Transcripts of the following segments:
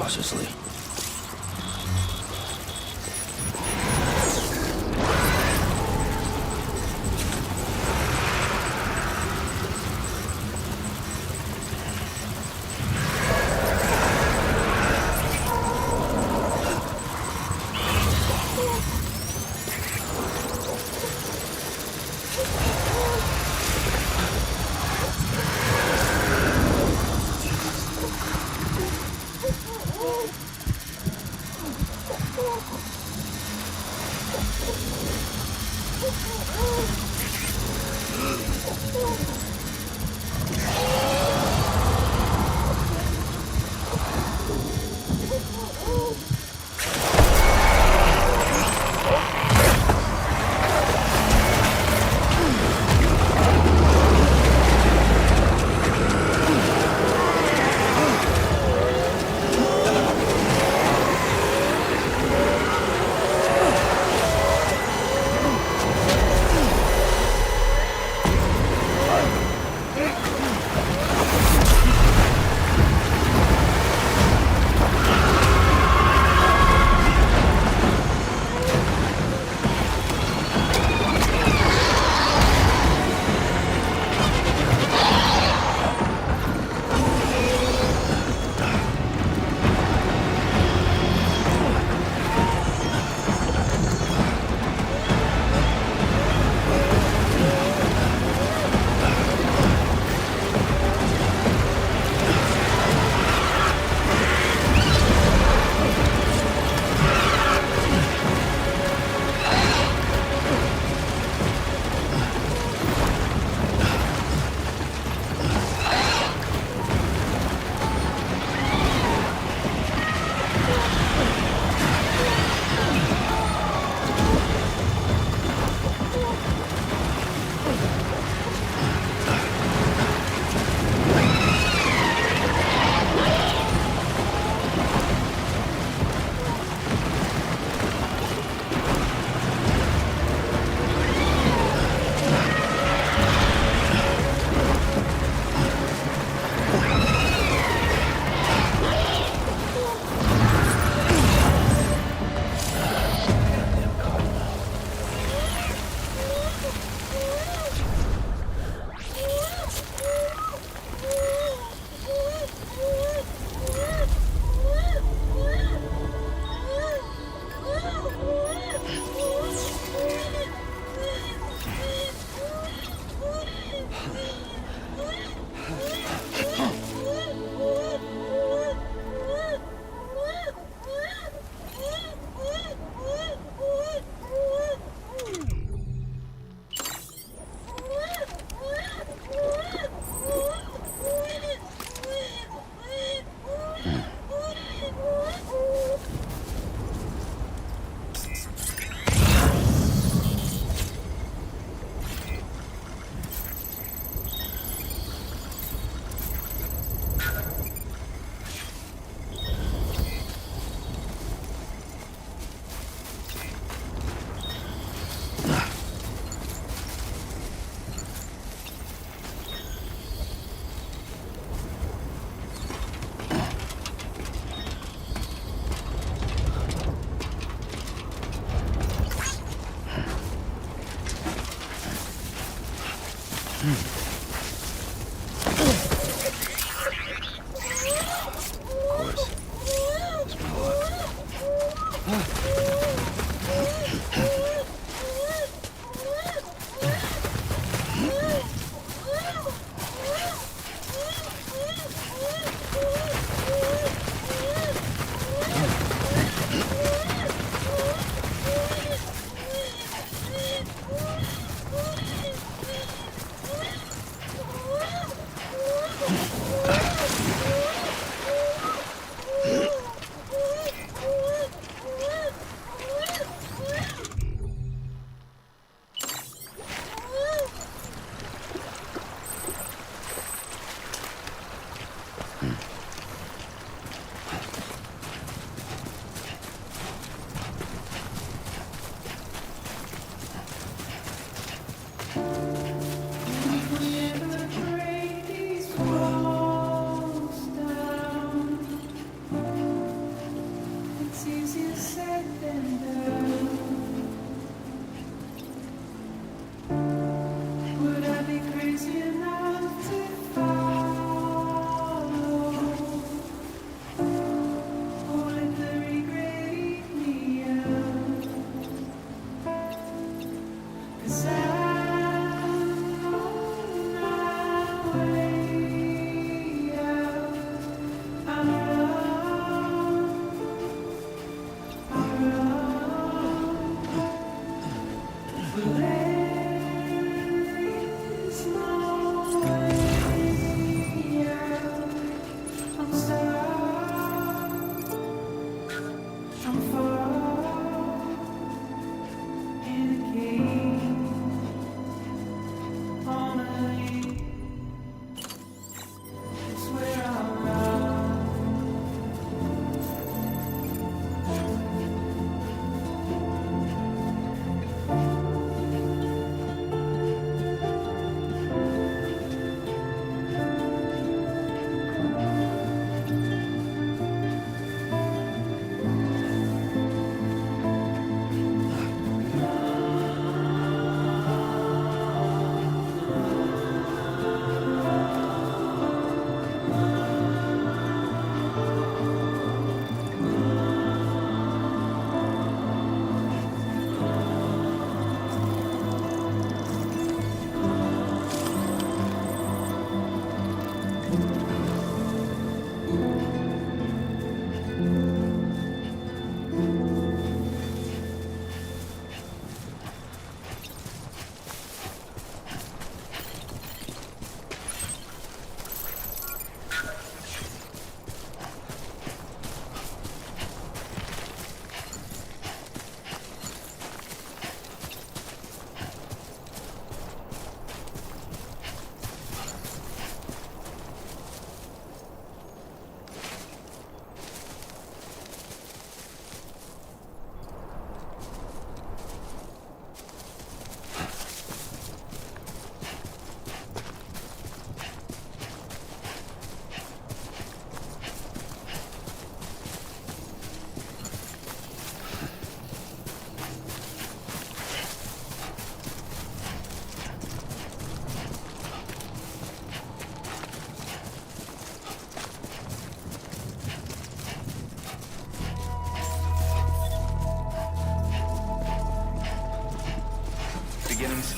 cautiously.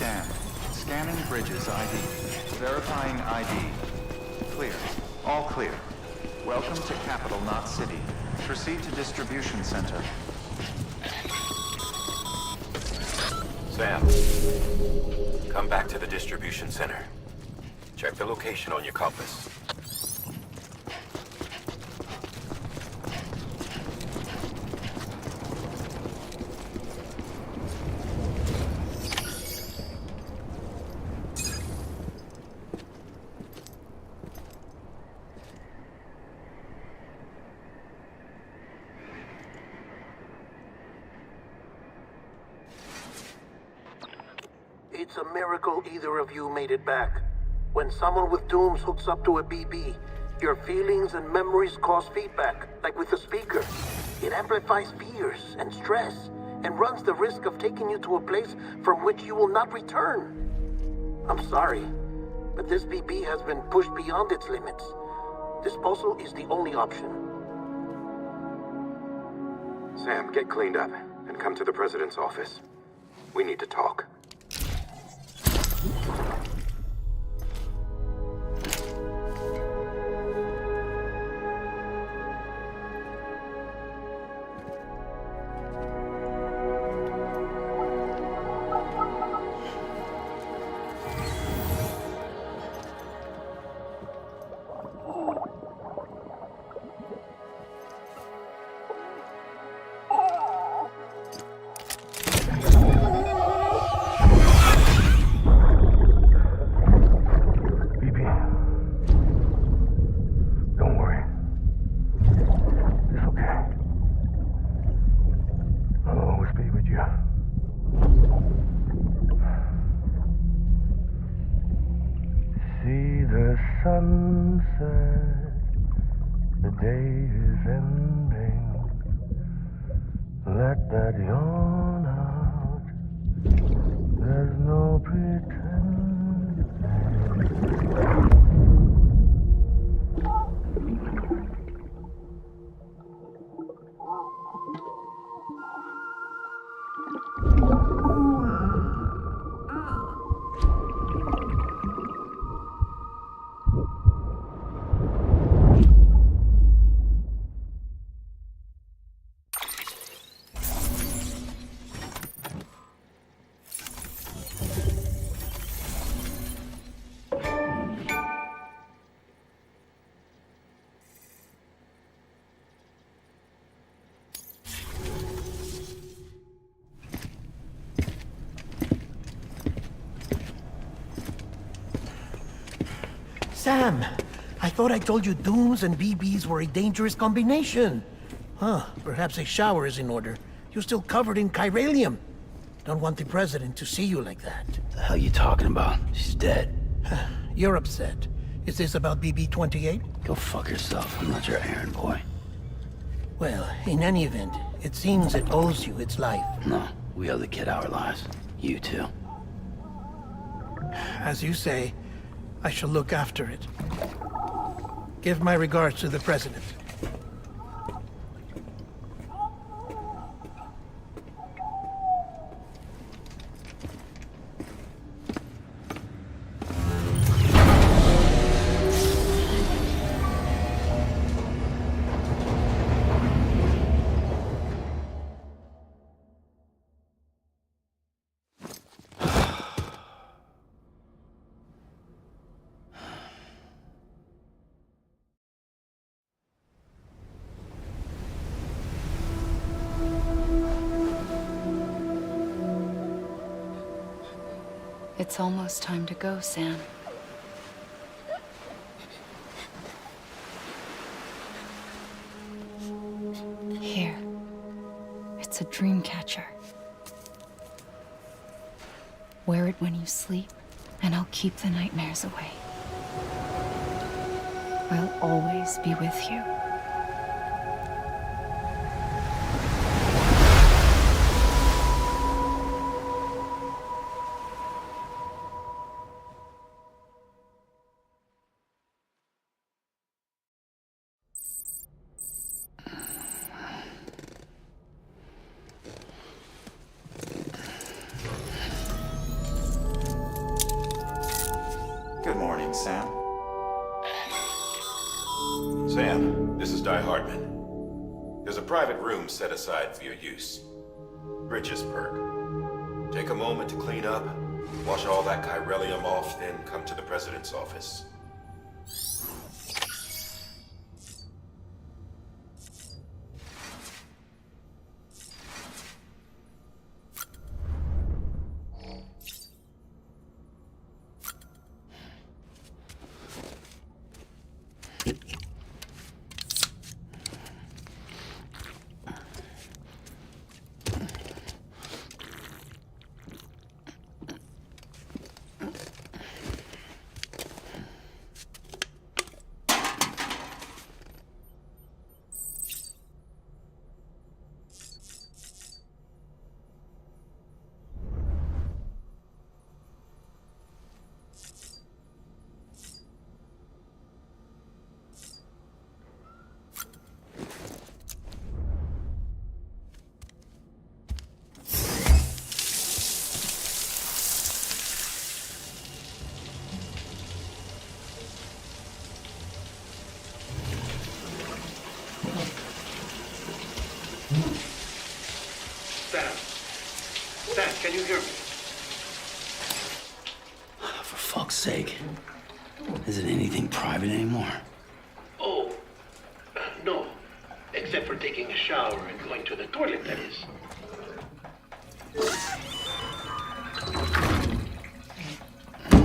Scan. Scanning Bridges ID. Verifying ID. Clear. All clear. Welcome to Capital Knot City. Proceed to Distribution Center. Sam, come back to the distribution center. Check the location on your compass. It's a miracle either of you made it back. When someone with dooms hooks up to a BB, your feelings and memories cause feedback, like with a speaker. It amplifies fears and stress, and runs the risk of taking you to a place from which you will not return. I'm sorry, but this BB has been pushed beyond its limits. Disposal is the only option. Sam, get cleaned up, and come to the President's office. We need to talk. Sunset, the day is ending. Let that yawn out. There's no pretending. Sam, I thought I told you dooms and BBs were a dangerous combination. Huh, perhaps a shower is in order. You're still covered in chiralium. Don't want the President to see you like that. The hell you talking about? She's dead. You're upset. Is this about BB-28? Go fuck yourself. I'm not your errand boy. Well, in any event, it seems it owes you its life. No, we owe the kid our lives. You too. As you say, I shall look after it. Give my regards to the President. It's almost time to go, Sam. Here. It's a dream catcher. Wear it when you sleep, and I'll keep the nightmares away. I'll always be with you. Sam. Sam, this is Di Hartman. There's a private room set aside for your use. Bridges perk. Take a moment to clean up, wash all that chiralium off, then come to the President's office. Sam, can you hear me? For fuck's sake. Isn't anything private anymore? Oh, no. Except for taking a shower and going to the toilet, that is.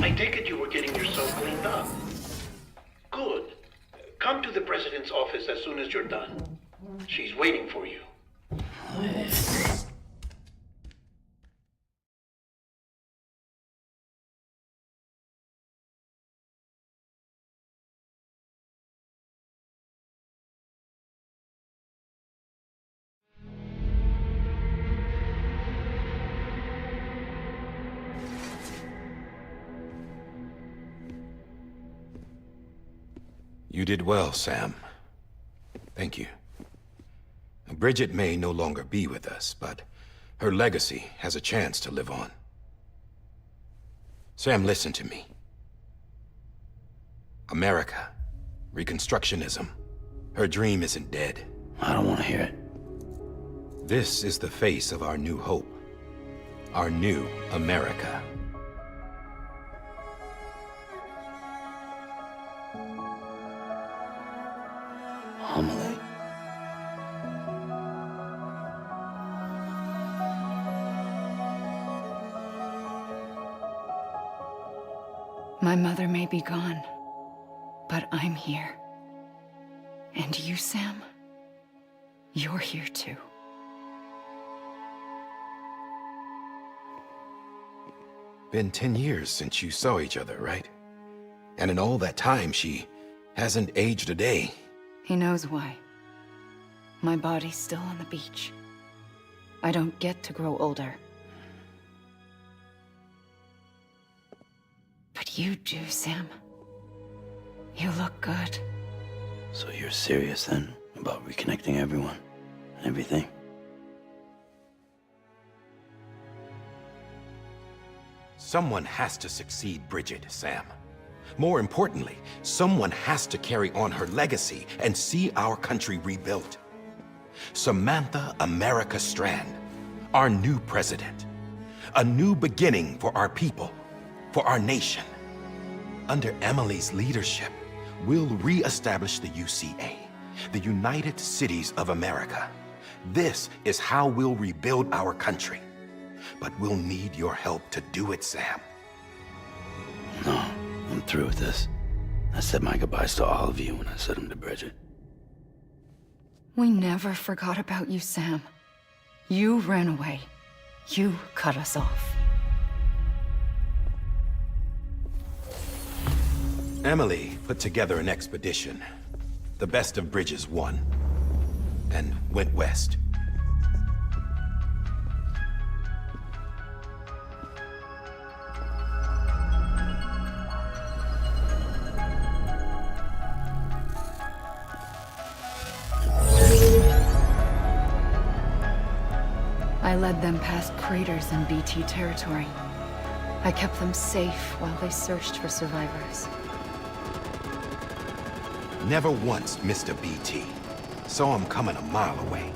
I take it you were getting yourself cleaned up. Good. Come to the President's office as soon as you're done. She's waiting for you. You did well, Sam. Thank you. Bridget may no longer be with us, but her legacy has a chance to live on. Sam, listen to me. America, Reconstructionism, her dream isn't dead. I don't want to hear it. This is the face of our new hope. Our new America. Amelie. My mother may be gone, but I'm here. And you, Sam, you're here too. Been 10 years since you saw each other, right? And in all that time, she hasn't aged a day. He knows why. My body's still on the beach. I don't get to grow older. But you do, Sam. You look good. So you're serious then about reconnecting everyone and everything? Someone has to succeed Bridget, Sam. More importantly, someone has to carry on her legacy and see our country rebuilt. Samantha America Strand, our new president. A new beginning for our people, for our nation. Under Emily's leadership, we'll re-establish the UCA, the United Cities of America. This is how we'll rebuild our country. But we'll need your help to do it, Sam. No, I'm through with this. I said my goodbyes to all of you when I said them to Bridget. We never forgot about you, Sam. You ran away. You cut us off. Emily put together an expedition. The best of Bridges won, and went west. I led them past craters in BT territory. I kept them safe while they searched for survivors. Never once missed a BT. Saw him coming a mile away.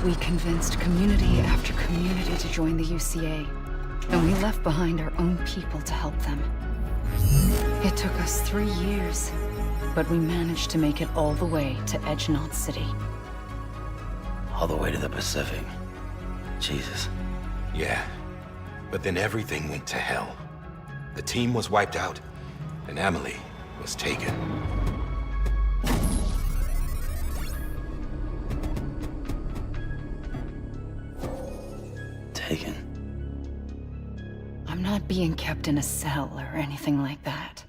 We convinced community after community to join the UCA, and we left behind our own people to help them. It took us 3 years, but we managed to make it all the way to Edge Knot City. All the way to the Pacific. Jesus. Yeah, but then everything went to hell. The team was wiped out, and Emily was taken. Taken? I'm not being kept in a cell or anything like that.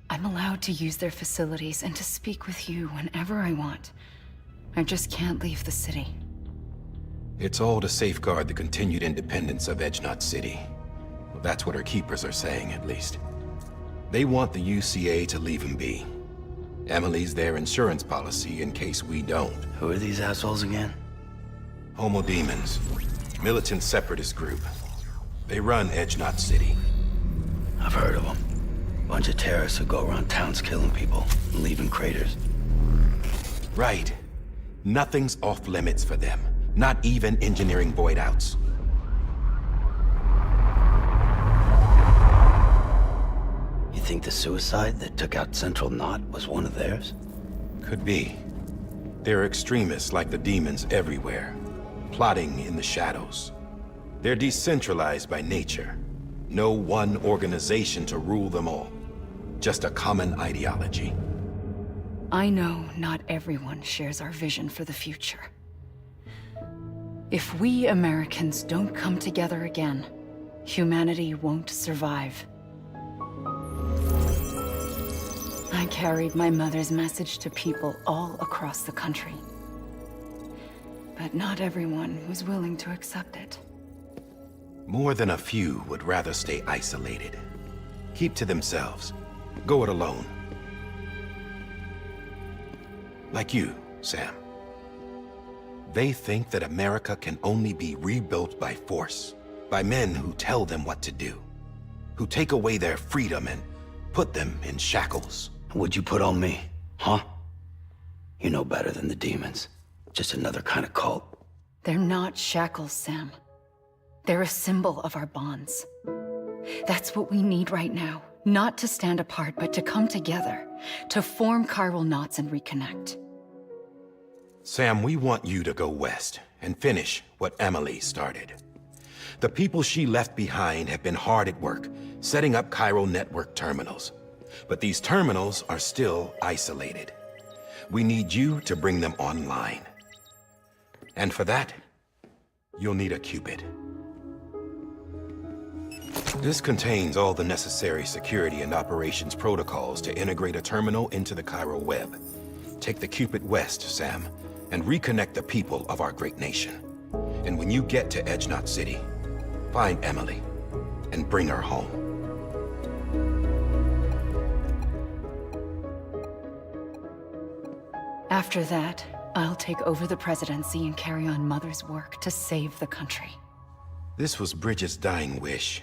I'm allowed to use their facilities and to speak with you whenever I want. I just can't leave the city. It's all to safeguard the continued independence of Edge Knot City. Well, that's what our keepers are saying, at least. They want the UCA to leave him be. Emily's their insurance policy in case we don't. Who are these assholes again? Homo Demons. Militant separatist group. They run Edge Knot City. I've heard of them. Bunch of terrorists who go around towns killing people and leaving craters. Right. Nothing's off limits for them. Not even engineering void outs. You think the suicide that took out Central Knot was one of theirs? Could be. There are extremists like the demons everywhere, plotting in the shadows. They're decentralized by nature. No one organization to rule them all. Just a common ideology. I know not everyone shares our vision for the future. If we Americans don't come together again, humanity won't survive. I carried my mother's message to people all across the country. But not everyone was willing to accept it. More than a few would rather stay isolated. Keep to themselves. Go it alone. Like you, Sam. They think that America can only be rebuilt by force, by men who tell them what to do, who take away their freedom and put them in shackles. What'd you put on me, huh? You know better than the demons. Just another kind of cult. They're not shackles, Sam. They're a symbol of our bonds. That's what we need right now. Not to stand apart, but to come together, to form chiral knots and reconnect. Sam, we want you to go west and finish what Emily started. The people she left behind have been hard at work, setting up chiral network terminals. But these terminals are still isolated. We need you to bring them online. And for that, you'll need a Cupid. This contains all the necessary security and operations protocols to integrate a terminal into the chiral web. Take the Cupid west, Sam, and reconnect the people of our great nation. And when you get to Edge Knot City, find Emily and bring her home. After that, I'll take over the presidency and carry on Mother's work to save the country. This was Bridget's dying wish.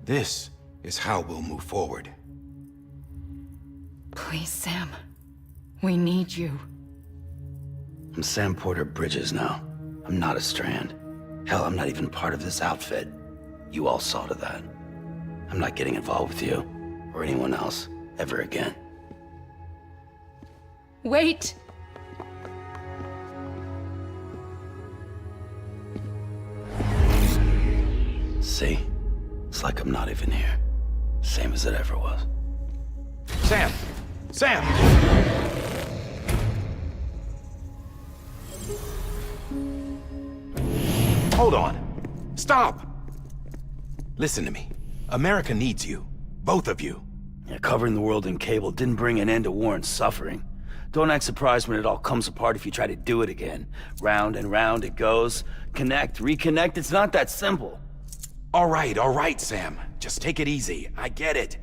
This is how we'll move forward. Please, Sam. We need you. I'm Sam Porter Bridges now. I'm not a Strand. Hell, I'm not even part of this outfit. You all saw to that. I'm not getting involved with you, or anyone else, ever again. Wait! See? It's like I'm not even here. Same as it ever was. Sam! Sam! Hold on. Stop! Listen to me. America needs you. Both of you. Yeah, covering the world in cable didn't bring an end to war and suffering. Don't act surprised when it all comes apart if you try to do it again. Round and round it goes. Connect, reconnect, it's not that simple. All right, Sam. Just take it easy. I get it.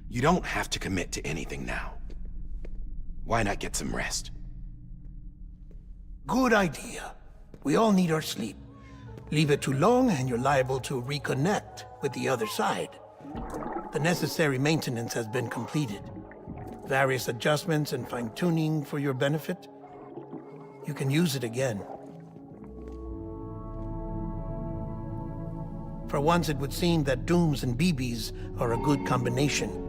You don't have to commit to anything now. Why not get some rest? Good idea. We all need our sleep. Leave it too long and you're liable to reconnect with the other side. The necessary maintenance has been completed. Various adjustments and fine-tuning for your benefit. You can use it again. For once, it would seem that Dooms and BBs are a good combination.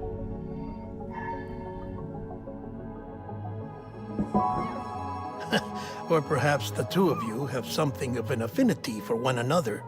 Or perhaps the two of you have something of an affinity for one another.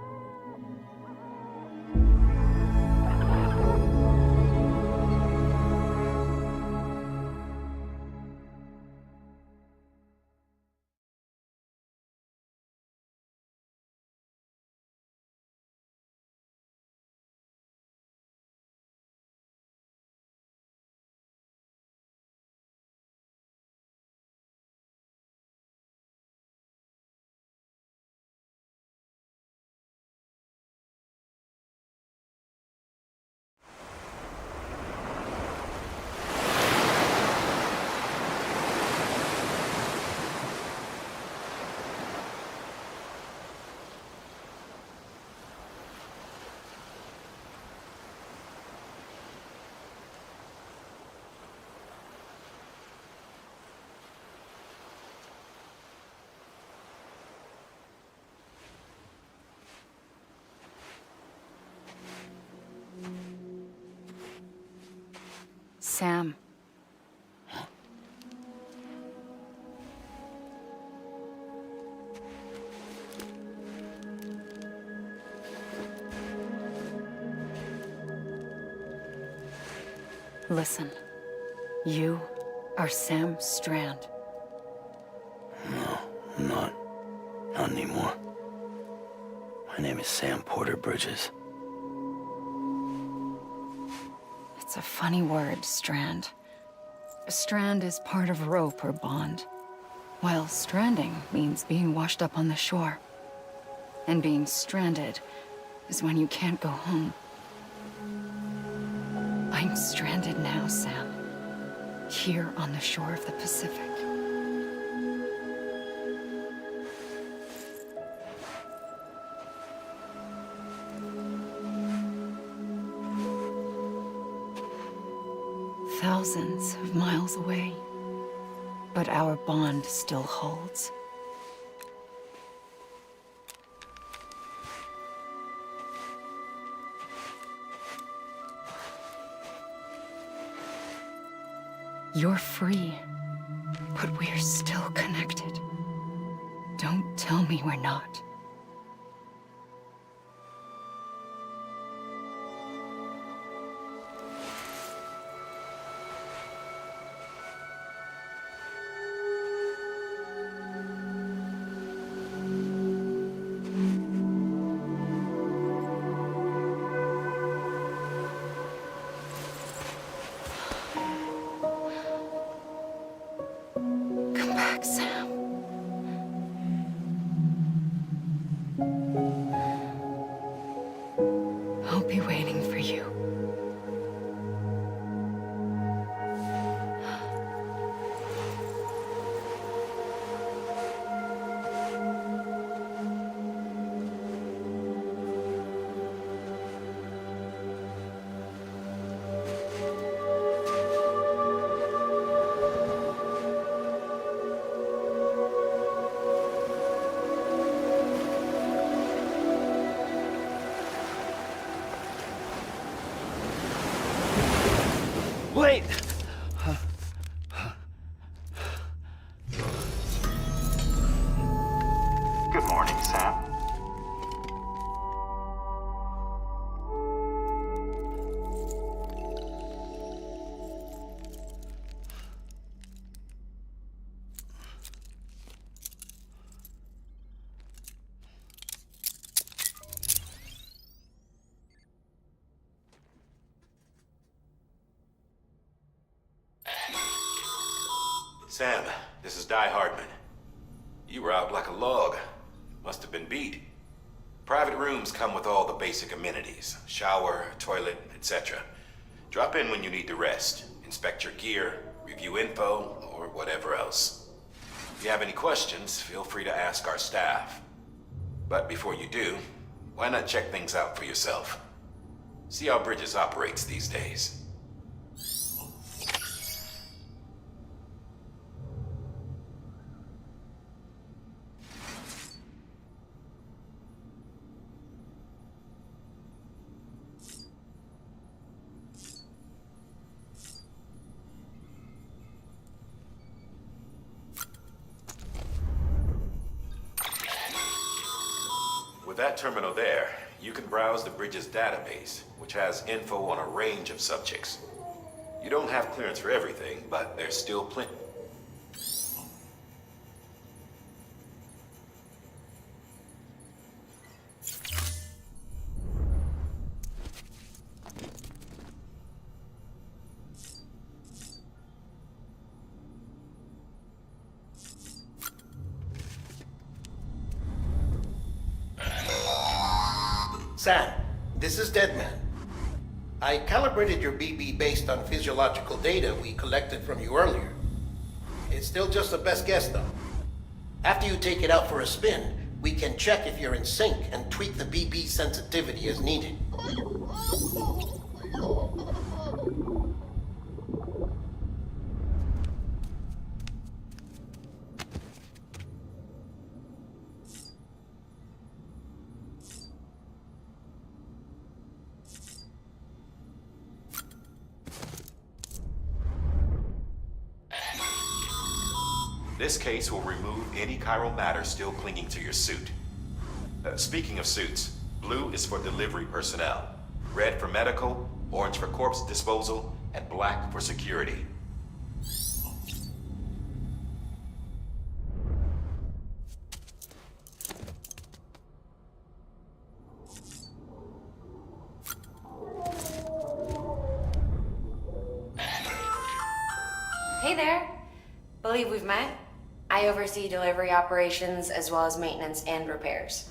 Sam. Listen. You are Sam Strand. No, I'm not. Not anymore. My name is Sam Porter Bridges. It's a funny word, Strand. A strand is part of rope or bond, while stranding means being washed up on the shore. And being stranded is when you can't go home. I'm stranded now, Sam. Here on the shore of the Pacific. Thousands of miles away, but our bond still holds. You're free, but we're still connected. Don't tell me we're not. Come back, Sam. I'll be waiting for you. Wait! Good morning, Sam. Sam, this is Di Hardman. You were out like a log. Must have been beat. Private rooms come with all the basic amenities. Shower, toilet, etc. Drop in when you need to rest. Inspect your gear, review info, or whatever else. If you have any questions, feel free to ask our staff. But before you do, why not check things out for yourself? See how Bridges operates these days. With that terminal there, you can browse the Bridges database, which has info on a range of subjects. You don't have clearance for everything, but there's still plenty. Sam, this is Deadman. I calibrated your BB based on physiological data we collected from you earlier. It's still just a best guess, though. After you take it out for a spin, we can check if you're in sync and tweak the BB sensitivity as needed. This case will remove any chiral matter still clinging to your suit. Speaking of suits, blue is for delivery personnel, red for medical, orange for corpse disposal, and black for security. Hey there. Believe we've met. I oversee delivery operations as well as maintenance and repairs.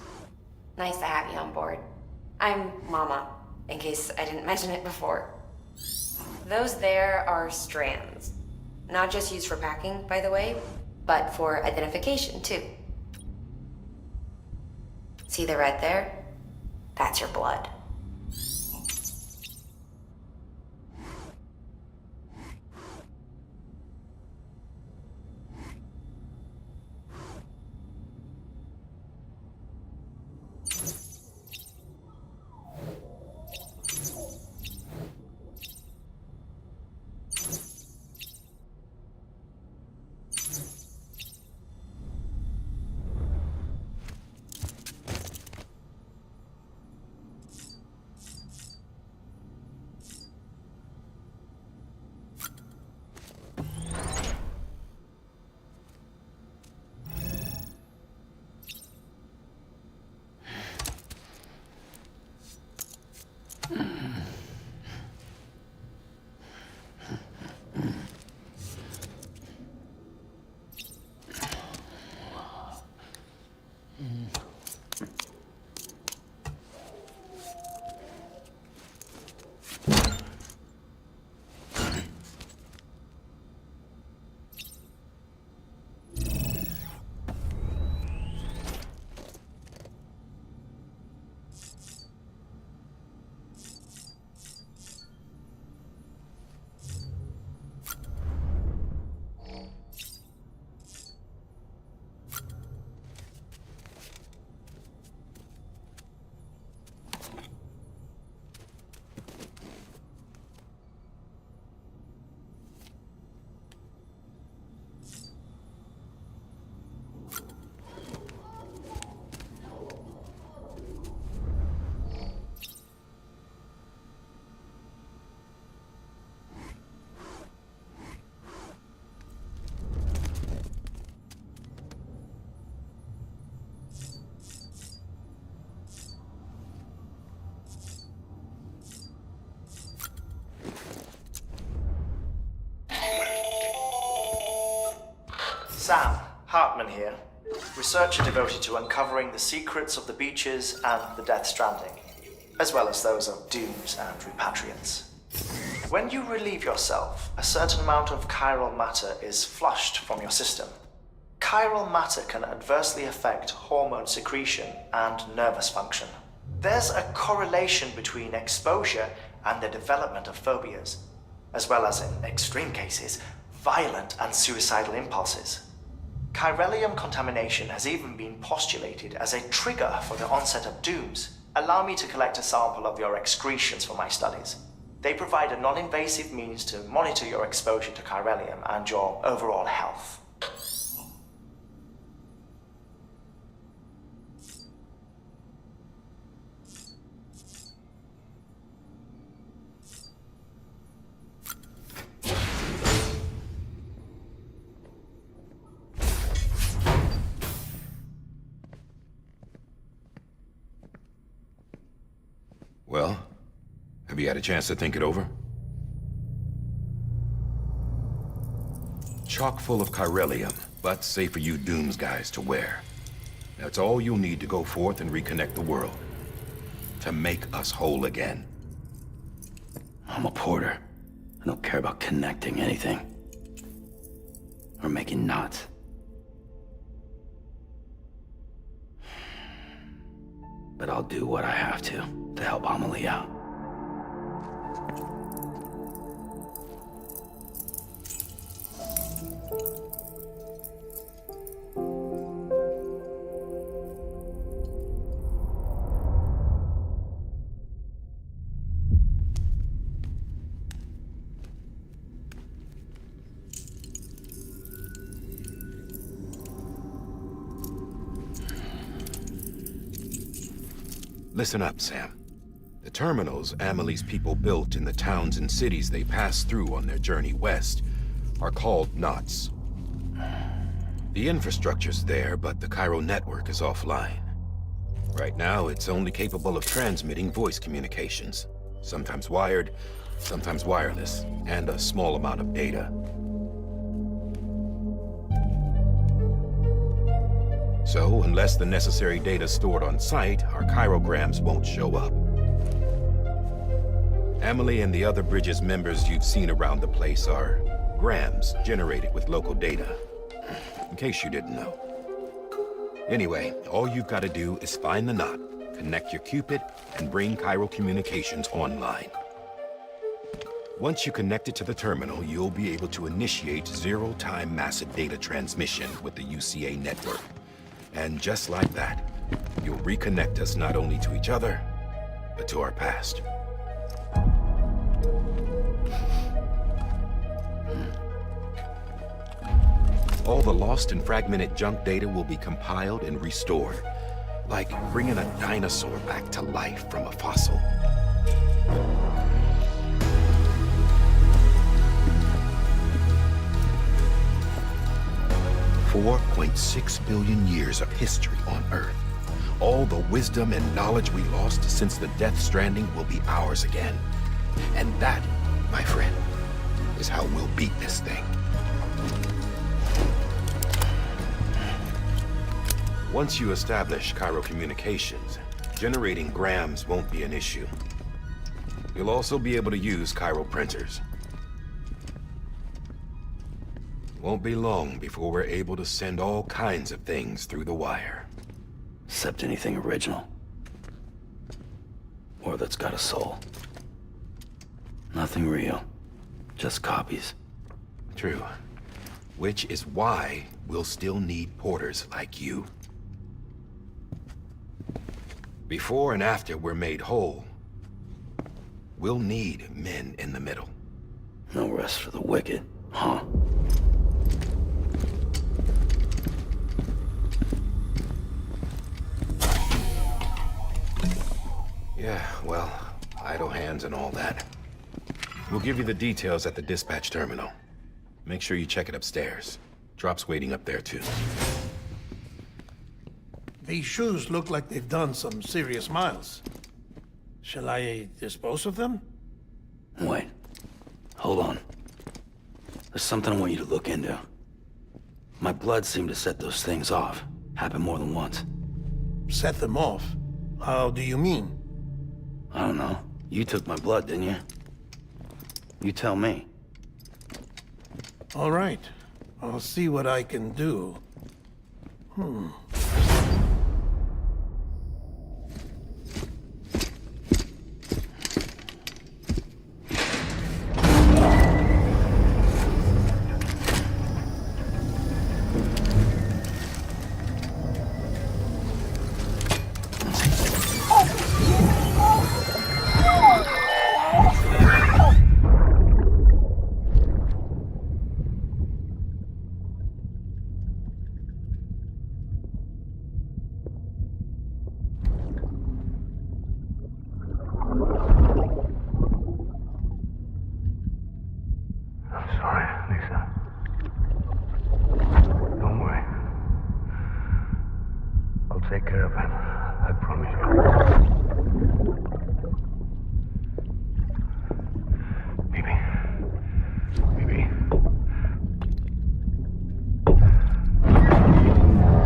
Nice to have you on board. I'm Mama, in case I didn't mention it before. Those there are strands. Not just used for packing, by the way, but for identification too. See the red there? That's your blood. Sam, Hartman here, researcher devoted to uncovering the secrets of the beaches and the Death Stranding, as well as those of dooms and repatriants. When you relieve yourself, a certain amount of chiral matter is flushed from your system. chiral matter can adversely affect hormone secretion and nervous function. There's a correlation between exposure and the development of phobias, as well as, in extreme cases, violent and suicidal impulses. Chiralium contamination has even been postulated as a trigger for the onset of dooms. Allow me to collect a sample of your excretions for my studies. They provide a non-invasive means to monitor your exposure to chiralium and your overall health. Well, have you had a chance to think it over? Chock full of chiralium, but safe for you Dooms guys to wear. That's all you'll need to go forth and reconnect the world. To make us whole again. I'm a porter. I don't care about connecting anything. Or making knots. But I'll do what I have to help Amelie out. Listen up, Sam. The terminals Amelie's people built in the towns and cities they passed through on their journey west are called knots. The infrastructure's there, but the Cairo network is offline. Right now, it's only capable of transmitting voice communications. Sometimes wired, sometimes wireless, and a small amount of data. So, unless the necessary data's stored on site, our chirograms won't show up. Amelie and the other Bridges members you've seen around the place are grams generated with local data. In case you didn't know. Anyway, all you've got to do is find the knot, connect your Cupid, and bring Cairo communications online. Once you connect it to the terminal, you'll be able to initiate zero-time massive data transmission with the UCA network. And just like that, you'll reconnect us not only to each other, but to our past. All the lost and fragmented junk data will be compiled and restored, like bringing a dinosaur back to life from a fossil. $4.6 billion years of history on Earth. All the wisdom and knowledge we lost since the Death Stranding will be ours again. And that, my friend, is how we'll beat this thing. Once you establish Cairo communications, generating grams won't be an issue. You'll also be able to use Cairo printers. Won't be long before we're able to send all kinds of things through the wire. Except anything original. Or that's got a soul. Nothing real. Just copies. True. Which is why we'll still need porters like you. Before and after we're made whole, we'll need men in the middle. No rest for the wicked, huh? Yeah, well, idle hands and all that. We'll give you the details at the dispatch terminal. Make sure you check it upstairs. Drop's waiting up there, too. These shoes look like they've done some serious miles. Shall I dispose of them? Wait. Hold on. There's something I want you to look into. My blood seemed to set those things off. Happened more than once. Set them off? How do you mean? I don't know. You took my blood, didn't you? You tell me. All right. I'll see what I can do. I'm sorry, Lisa. Don't worry. I'll take care of him. I promise you. Maybe. Maybe.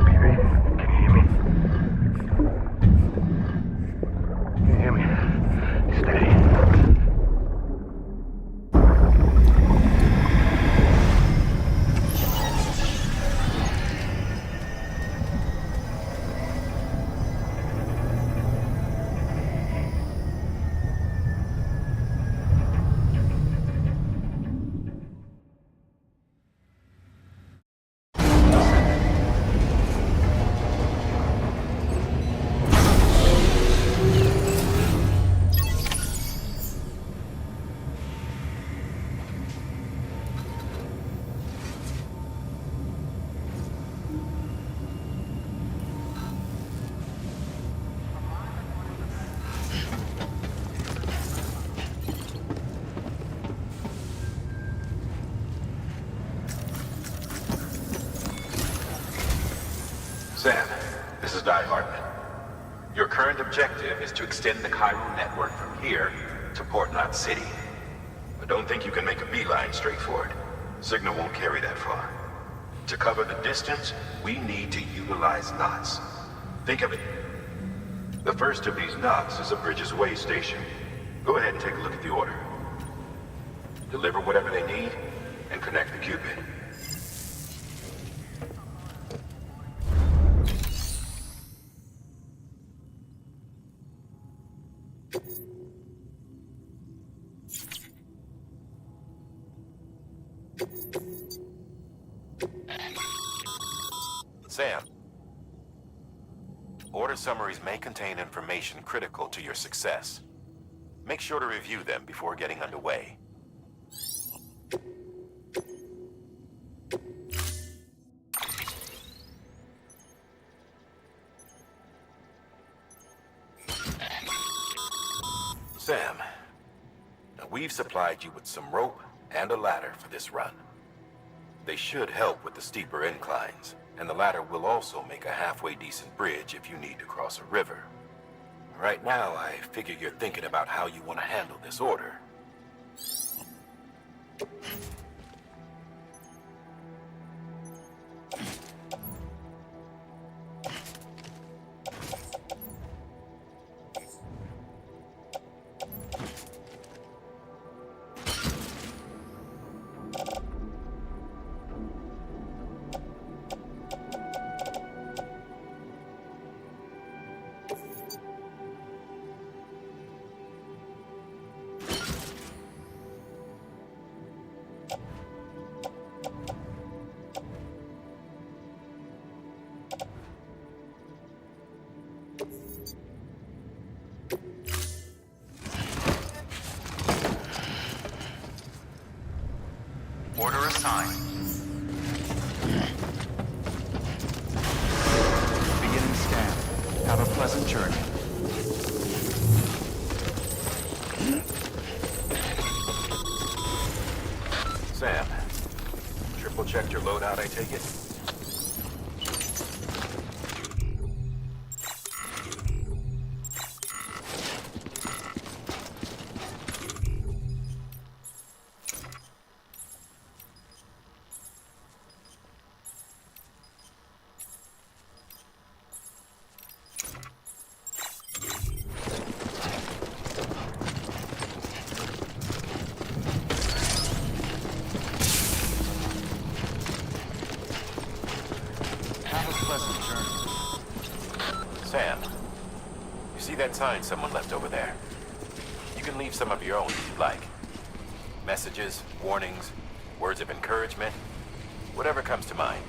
Baby, can you hear me? Can you hear me? Steady. Sam, this is Di Hartman. Your current objective is to extend the chiral network from here to Port Knot City. But don't think you can make a beeline straight for it. Signal won't carry that far. To cover the distance, we need to utilize knots. Think of it. The first of these knots is a Bridges Way station. Go ahead and take a look at the order. Deliver whatever they need, and connect the Cupid. Sam, order summaries may contain information critical to your success. Make sure to review them before getting underway. Sam, now we've supplied you with some rope and a ladder for this run. They should help with the steeper inclines, and the ladder will also make a halfway decent bridge if you need to cross a river. Right now, I figure you're thinking about how you want to handle this order. Order assigned. Beginning scan. Have a pleasant journey. Sam, triple checked your loadout, I take it? that sign someone left over there? You can leave some of your own if you like. Messages, warnings, words of encouragement, whatever comes to mind.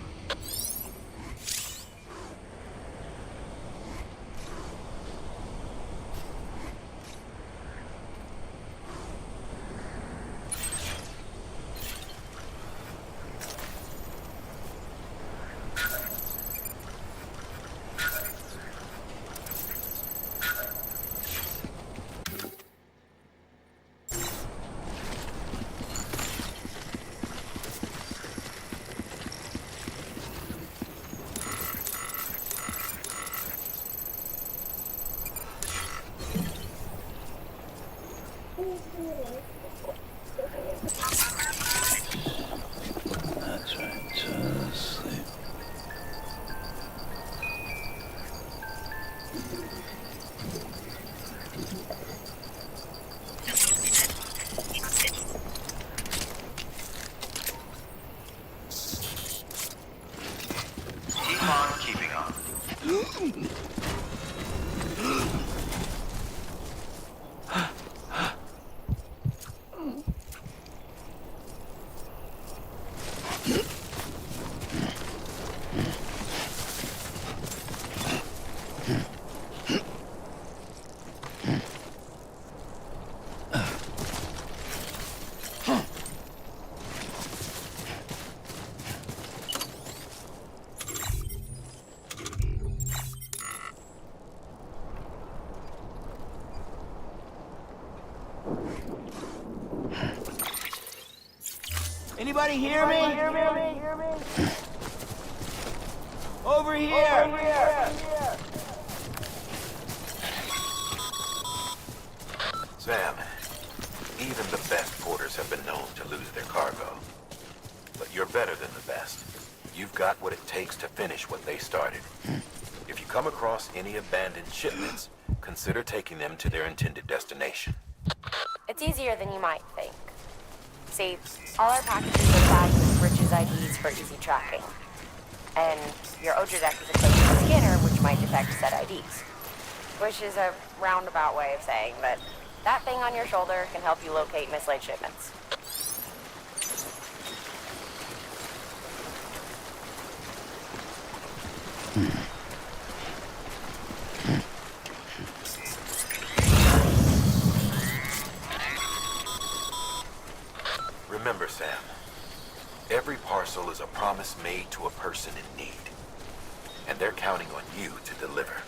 That's right, just sleep. Keep on keeping on. Anybody hear me? Over here! Sam, even the best porters have been known to lose their cargo. But you're better than the best. You've got what it takes to finish what they started. If you come across any abandoned shipments, consider taking them to their intended destination. It's easier than you might think. See, all our packages are tagged with Bridges IDs for easy tracking. And your Odra deck is equipped with a scanner which might detect said IDs. Which is a roundabout way of saying that that thing on your shoulder can help you locate mislaid shipments. Remember, Sam, every parcel is a promise made to a person in need. And they're counting on you to deliver.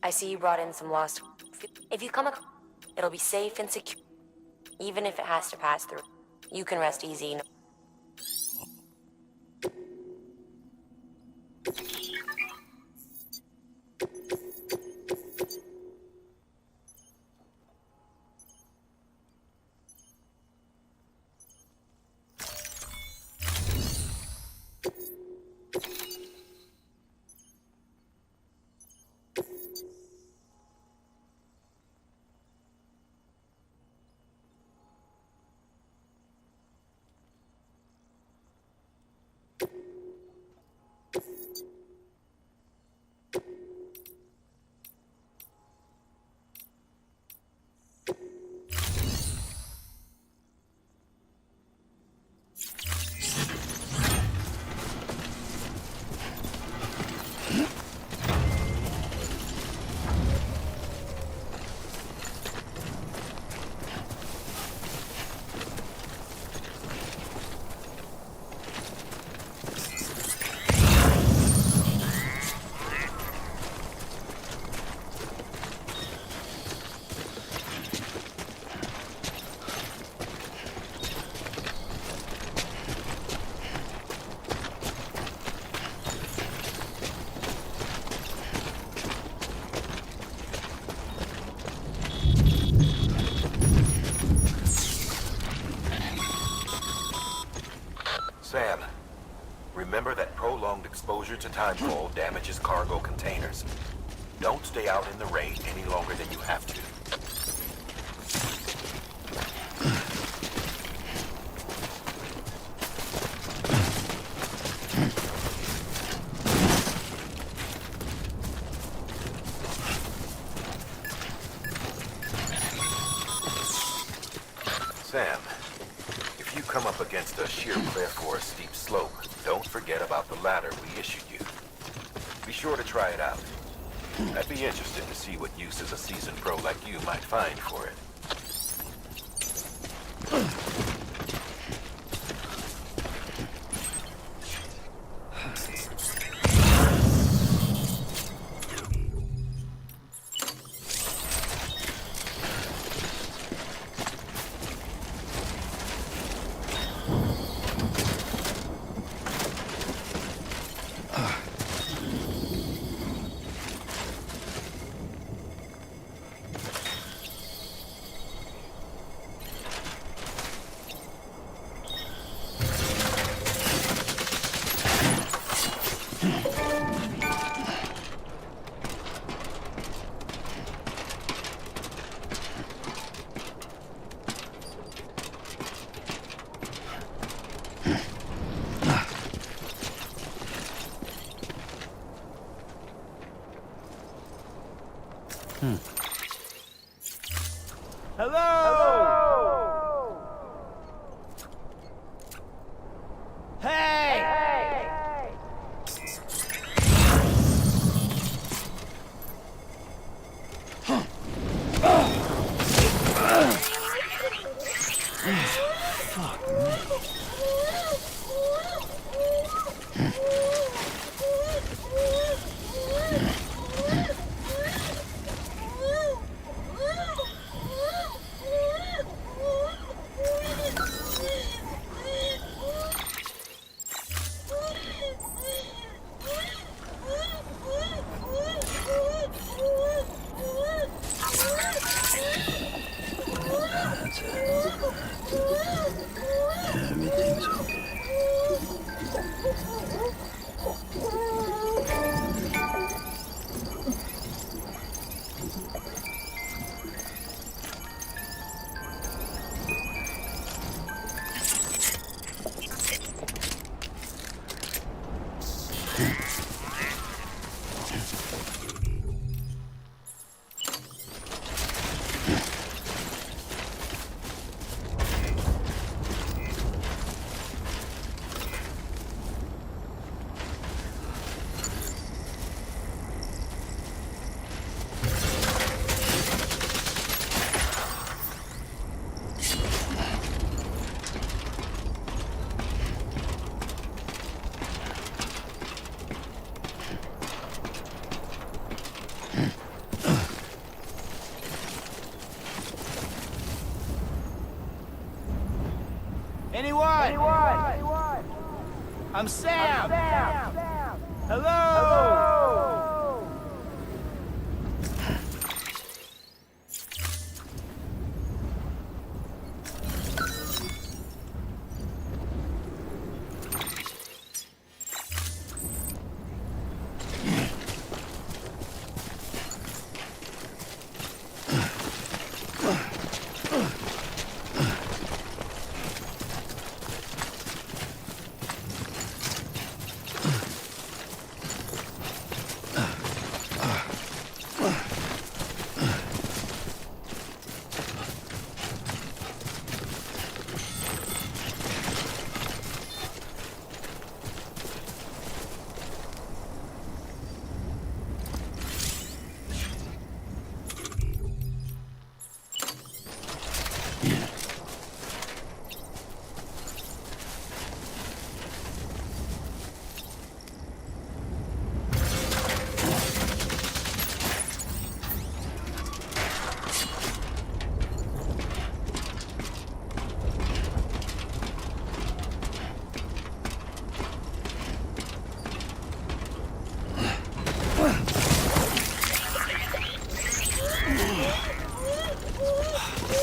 I see you brought in some lost... If you come across... It'll be safe and secure. Even if it has to pass through. You can rest easy. Sam, remember that prolonged exposure to timefall damages cargo containers. Don't stay out in the rain any longer than you have to. Sam, if you come up against a sheer cliff or a steep slope, don't forget about the ladder we issued you. Be sure to try it out. I'd be interested to see what uses a seasoned pro like you might find for it. Hello! Hey! I'm Sam. Hello.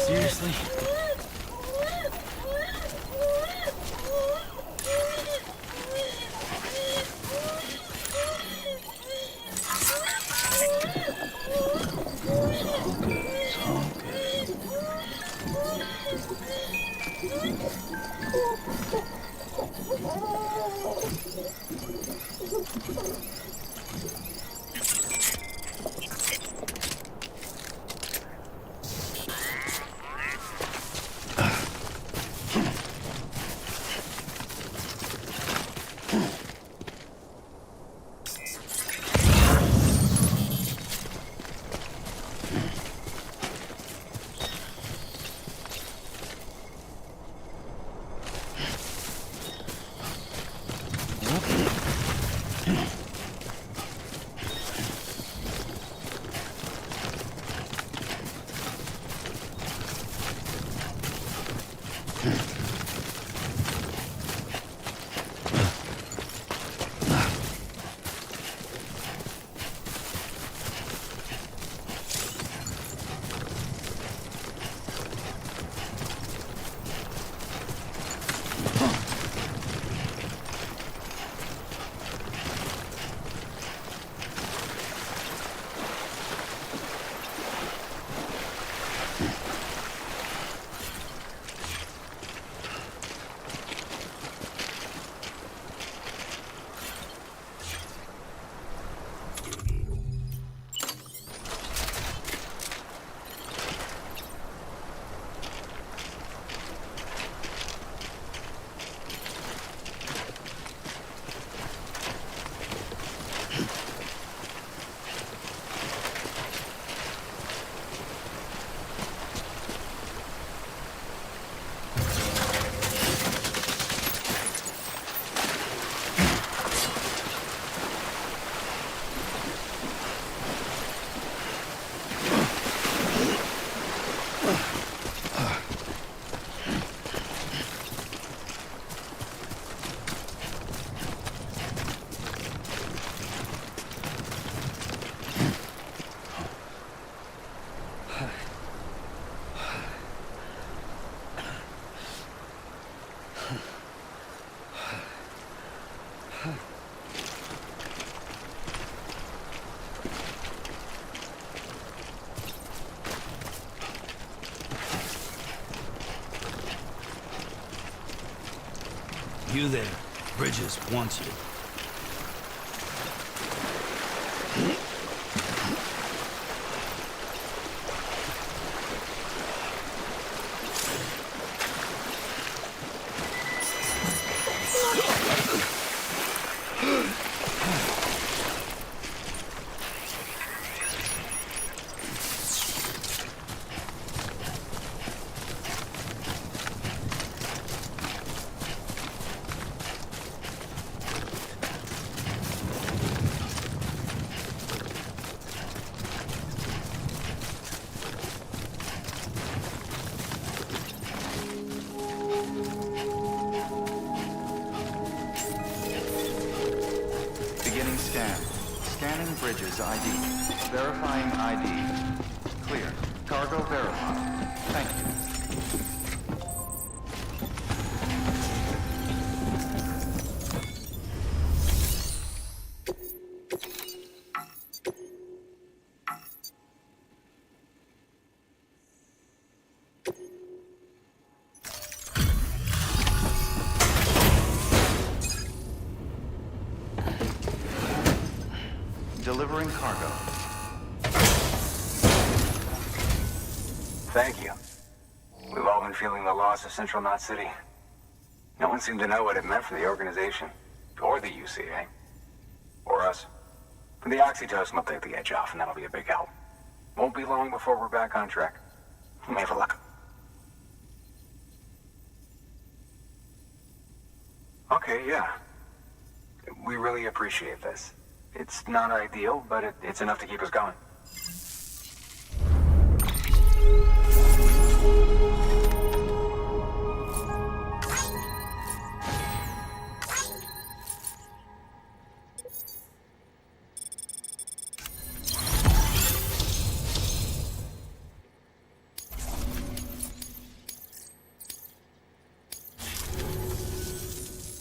Seriously? You there. Bridges wants you. Scan. Scanning bridges ID. Verifying ID. Clear. Cargo verified. Thank you. Delivering cargo. Thank you. We've all been feeling the loss of Central Knot City. No one seemed to know what it meant for the organization, or the UCA, or us. The oxytocin will take the edge off, and that'll be a big help. Won't be long before we're back on track. We may have a luck. Okay, yeah. We really appreciate this. It's not ideal, but it's enough to keep us going.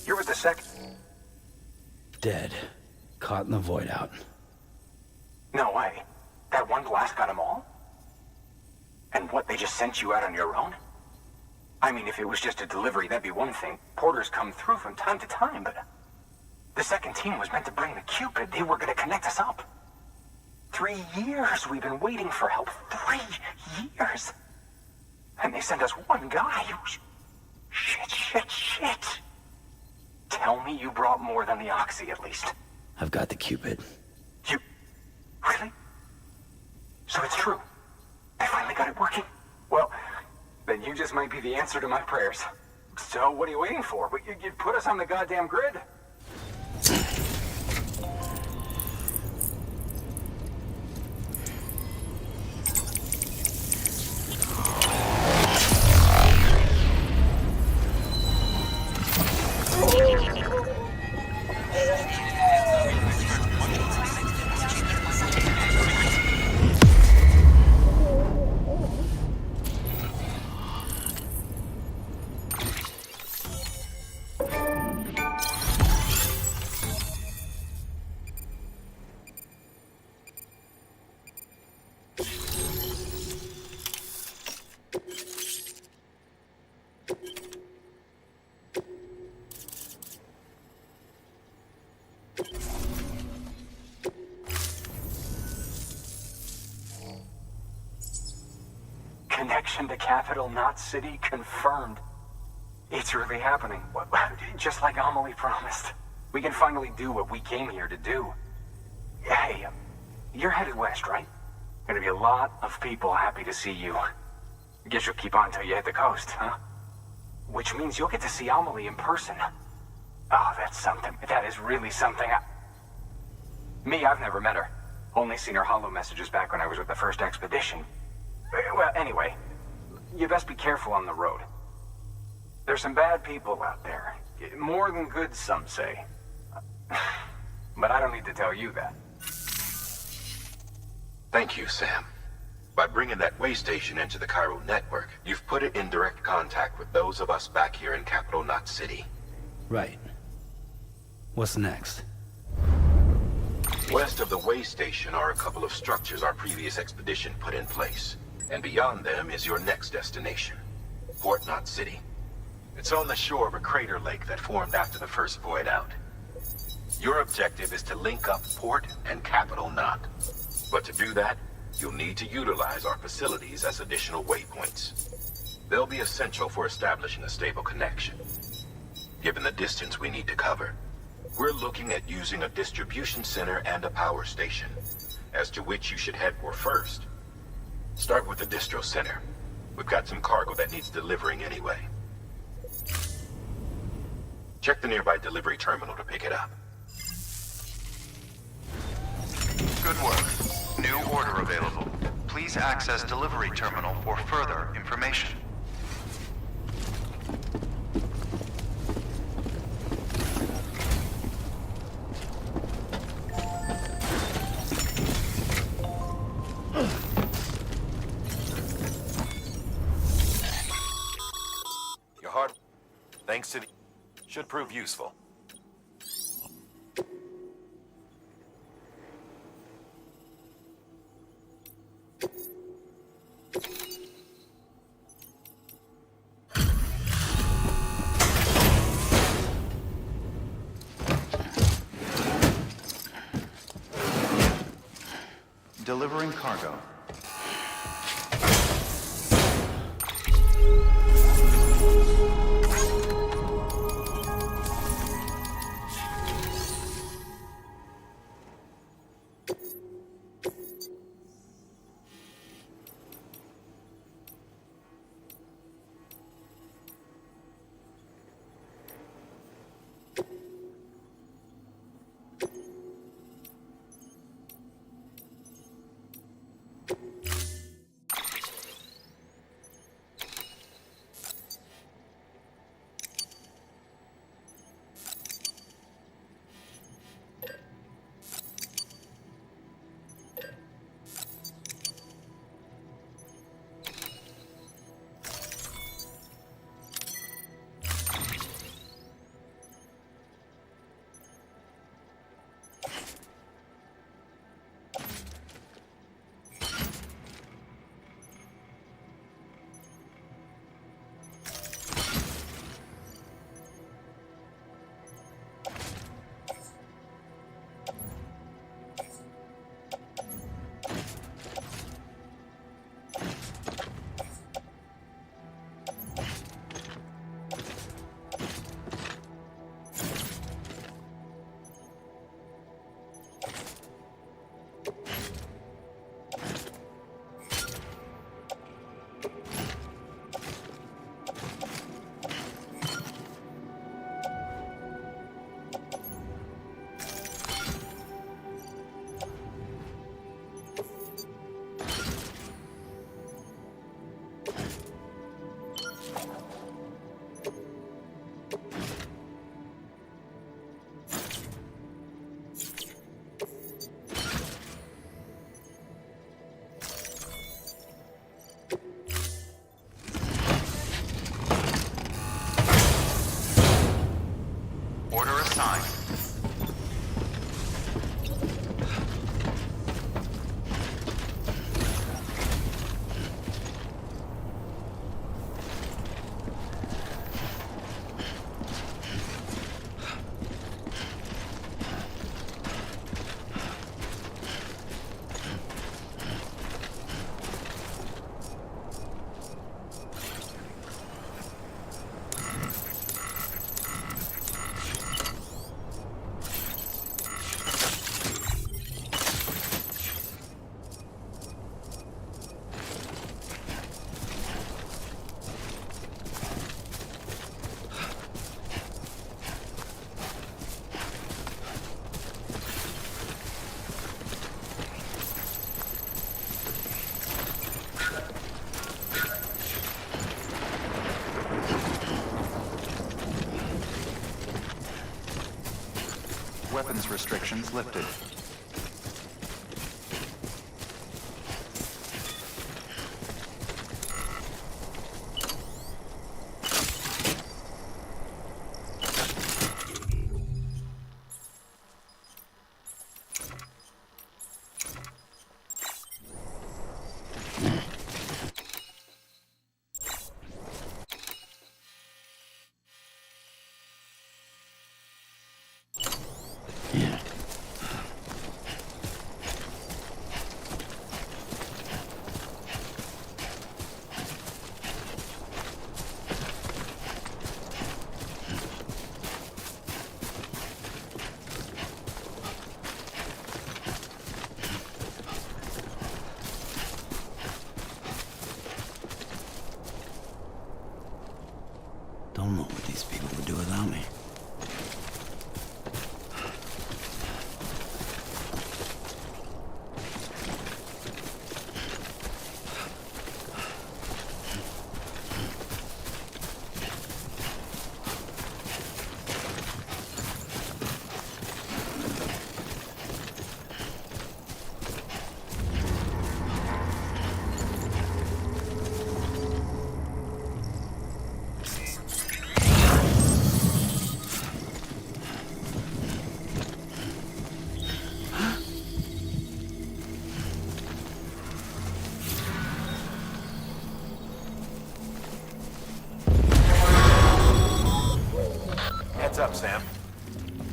You're with the second. Dead. Caught in the void out. No way. That one blast got them all? And what, they just sent you out on your own? I mean, if it was just a delivery, that'd be one thing. Porters come through from time to time, but... The second team was meant to bring the Cupid. They were gonna connect us up. 3 years we've been waiting for help. 3 years! And they sent us one guy. Shit. Tell me you brought more than the Oxy, at least. I've got the Cupid. You... Really? So it's true. I finally got it working. Well, then you just might be the answer to my prayers. So what are you waiting for? You'd put us on the goddamn grid. Connection to Capital Knot City confirmed. It's really happening. Just like Amelie promised. We can finally do what we came here to do. Hey, you're headed west, right? Gonna be a lot of people happy to see you. Guess you'll keep on till you hit the coast, huh? Which means you'll get to see Amelie in person. Oh, that's something. That is really something. Me, I've never met her. Only seen her holo messages back when I was with the first expedition. Well, anyway, you best be careful on the road. There's some bad people out there. More than good, some say. But I don't need to tell you that. Thank you, Sam. By bringing that way station into the Cairo network, you've put it in direct contact with those of us back here in Capital Knot City. Right. What's next? West of the way station are a couple of structures our previous expedition put in place. And beyond them is your next destination, Port Knot City. It's on the shore of a crater lake that formed after the first void out. Your objective is to link up Port and Capital Knot. But to do that, you'll need to utilize our facilities as additional waypoints. They'll be essential for establishing a stable connection. Given the distance we need to cover, we're looking at using a distribution center and a power station, as to which you should head for first. Start with the distro center. We've got some cargo that needs delivering anyway. Check the nearby delivery terminal to pick it up. Good work. New order available. Please access delivery terminal for further information. Should prove useful. Delivering cargo. Order assigned. Weapons restrictions lifted. Don't know what these people would do without me.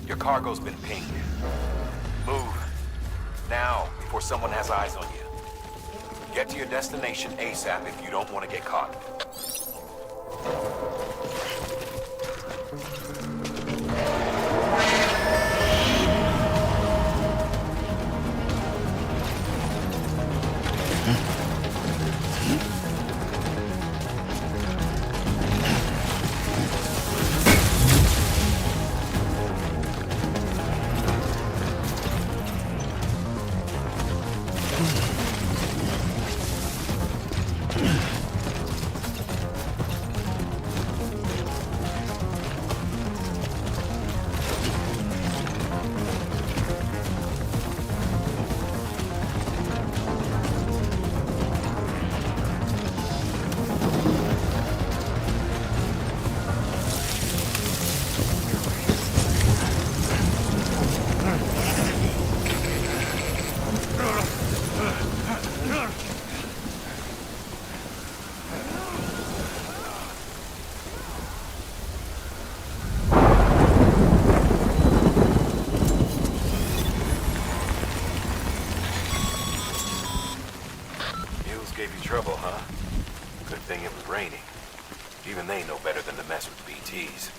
Your cargo's been pinged. Move. Now, before someone has eyes on you. Get to your destination ASAP if you don't want to get caught. Gave you trouble, huh? Good thing it was raining. Even they know better than to mess with BTs.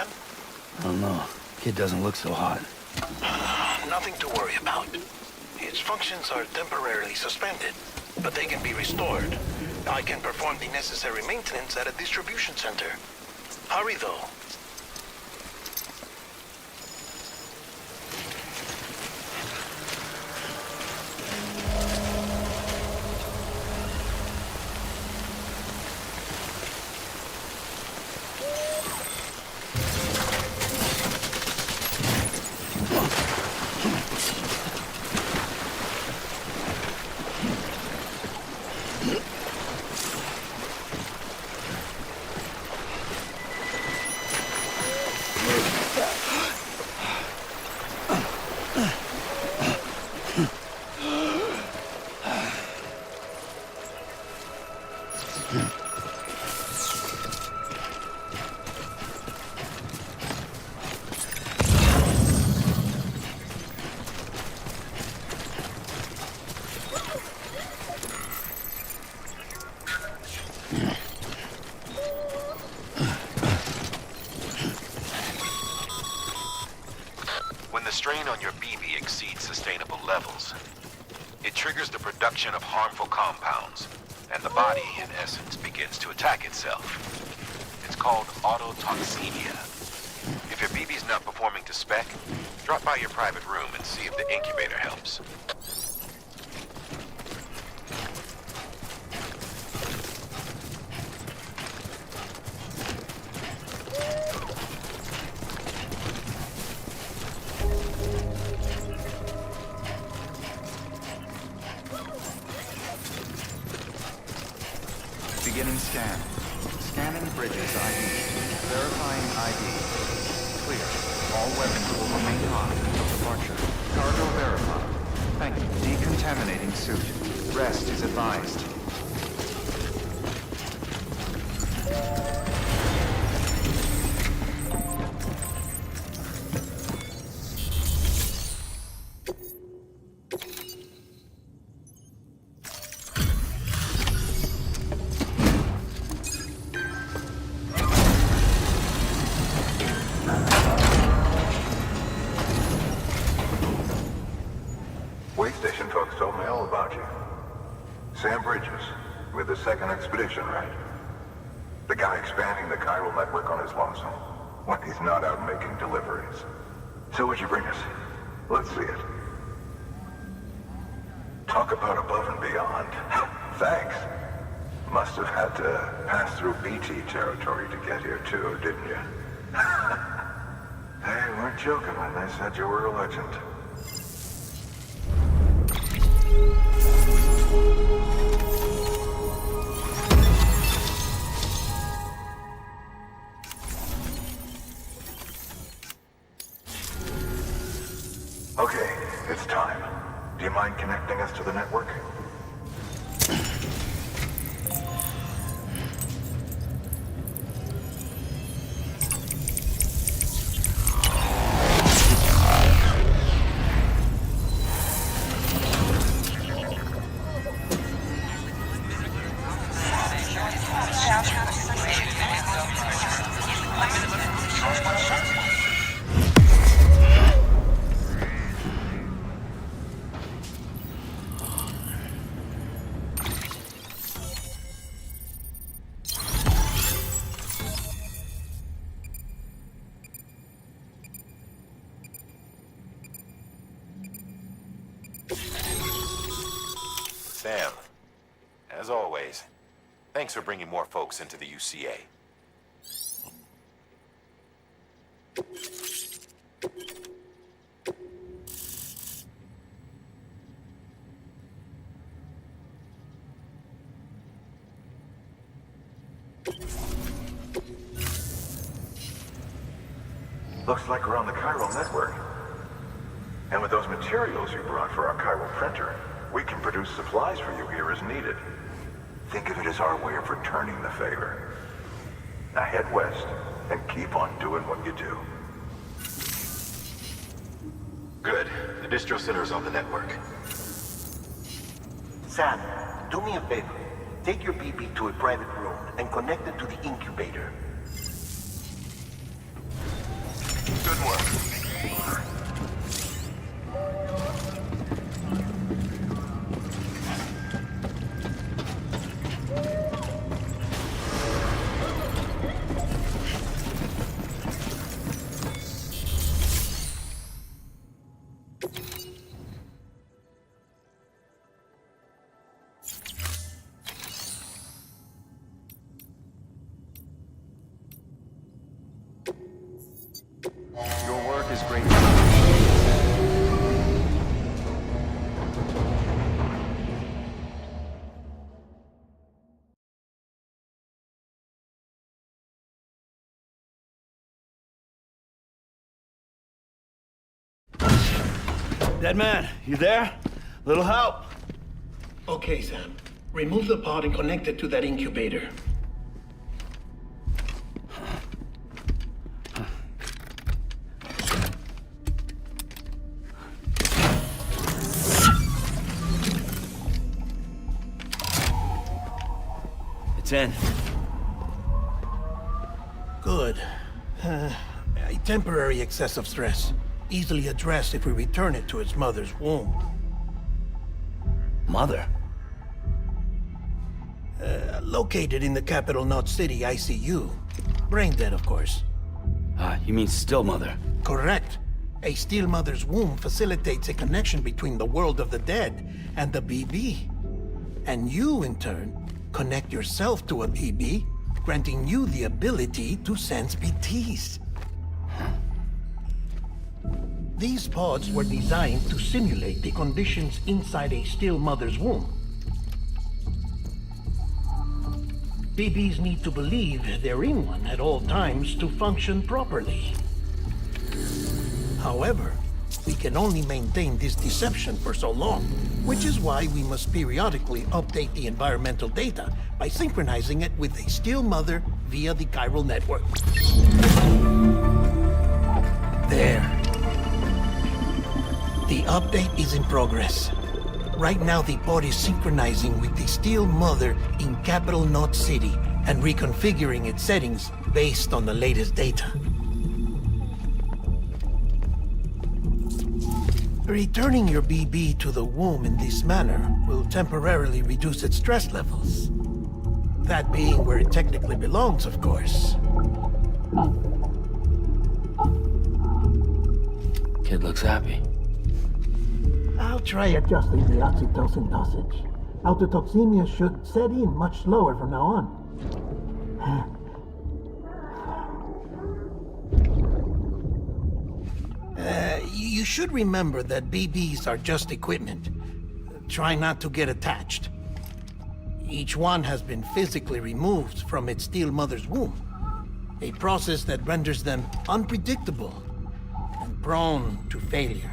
Sam? I don't know. Kid doesn't look so hot. Nothing to worry about. Its functions are temporarily suspended, but they can be restored. I can perform the necessary maintenance at a distribution center. Hurry, though. When the strain on your BB exceeds sustainable levels, it triggers the production of harmful compounds, and the body, in essence, begins to attack itself. It's called autotoxemia. If your BB's not performing to spec, drop by your private room and see if the incubator helps. Beginning scan. Scanning bridges ID. Verifying ID. Clear. All weapons will remain hot until departure. Cargo verified. Thank you. Decontaminating suit. Rest is advised. Way station folks told me all about you. Sam Bridges, with the second expedition, right? The guy expanding the chiral network on his lonesome, when he's not out making deliveries. So what'd you bring us? Let's see it. Talk about above and beyond. Thanks. Must have had to pass through BT territory to get here too, didn't you? They weren't joking when they said you were a legend. Okay, it's time. Do you mind connecting us to the network? Sam, as always, thanks for bringing more folks into the UCA. Looks like we're on the chiral network. And with those materials you brought for our chiral printer, we can produce supplies for you here as needed. Think of it as our way of returning the favor. Now head west and keep on doing what you do. Good. The distro center is on the network. Sam, do me a favor. Take your BB to a private room and connect it to the incubator. Your work is greatly appreciated. Dead man, you there? Little help. Okay, Sam. Remove the pod and connect it to that incubator. It's in. Good. A temporary excess of stress. Easily addressed if we return it to its mother's womb. Mother? Located in the capital Knot City ICU. Brain dead, of course. You mean still mother? Correct. A still mother's womb facilitates a connection between the world of the dead and the BB. And you, in turn, connect yourself to a BB, granting you the ability to sense BTs. These pods were designed to simulate the conditions inside a still mother's womb. BBs need to believe they're in one at all times to function properly. However, we can only maintain this deception for so long, which is why we must periodically update the environmental data by synchronizing it with a still mother via the chiral network. There. The update is in progress. Right now, the pod is synchronizing with the still mother in capital Knot City and reconfiguring its settings based on the latest data. Returning your BB to the womb in this manner will temporarily reduce its stress levels. That being where it technically belongs, of course. Kid looks happy. I'll try adjusting the oxytocin dosage. Autotoxemia should set in much slower from now on. You should remember that BBs are just equipment. Try not to get attached. Each one has been physically removed from its still mother's womb. A process that renders them unpredictable and prone to failure.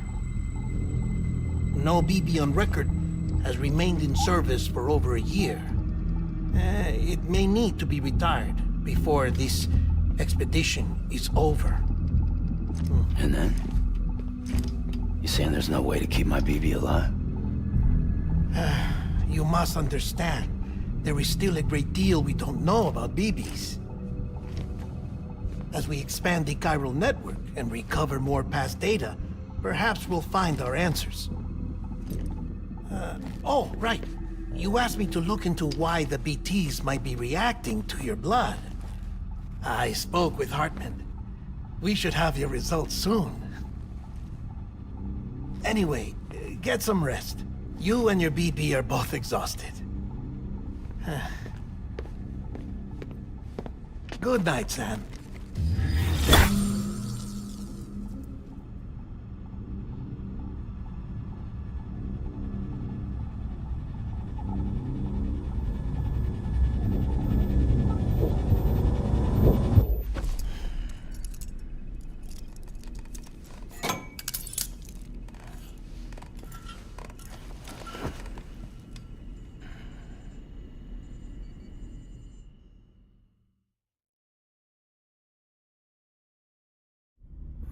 No BB on record has remained in service for over a year. It may need to be retired before this expedition is over. And then? You saying there's no way to keep my BB alive? You must understand, there is still a great deal we don't know about BBs. As we expand the chiral network and recover more past data, perhaps we'll find our answers. Oh, right. You asked me to look into why the BTs might be reacting to your blood. I spoke with Hartman. We should have your results soon. Anyway, get some rest. You and your BB are both exhausted. Good night, Sam.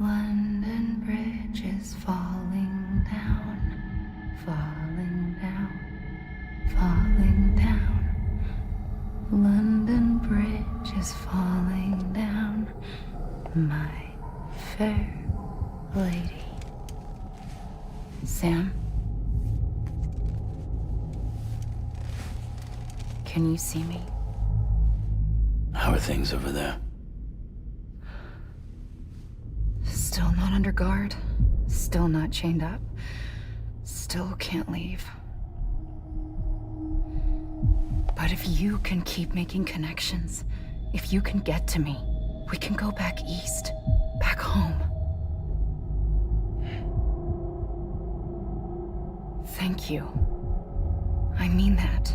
London Bridge is falling down, falling down, falling down. London Bridge is falling down, my fair lady. Sam? Can you see me? How are things over there? Still not under guard, still not chained up, still can't leave. But if you can keep making connections, if you can get to me, we can go back east, back home. Thank you. I mean that.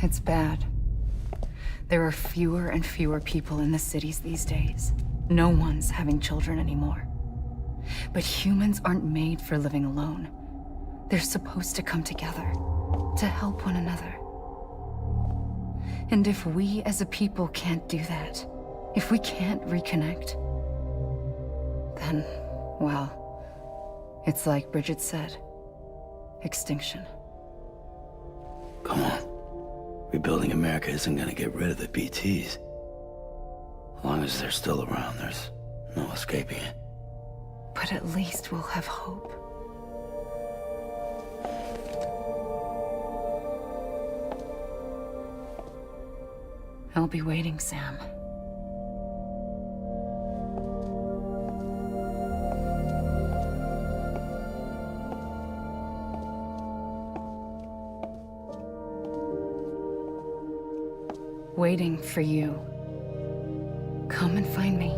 It's bad. There are fewer and fewer people in the cities these days. No one's having children anymore. But humans aren't made for living alone. They're supposed to come together, to help one another. And if we as a people can't do that, if we can't reconnect, then, well, it's like Bridget said, extinction. Come on. Rebuilding America isn't gonna get rid of the BTs. As long as they're still around, there's no escaping it. But at least we'll have hope. I'll be waiting, Sam. Waiting for you. Come and find me.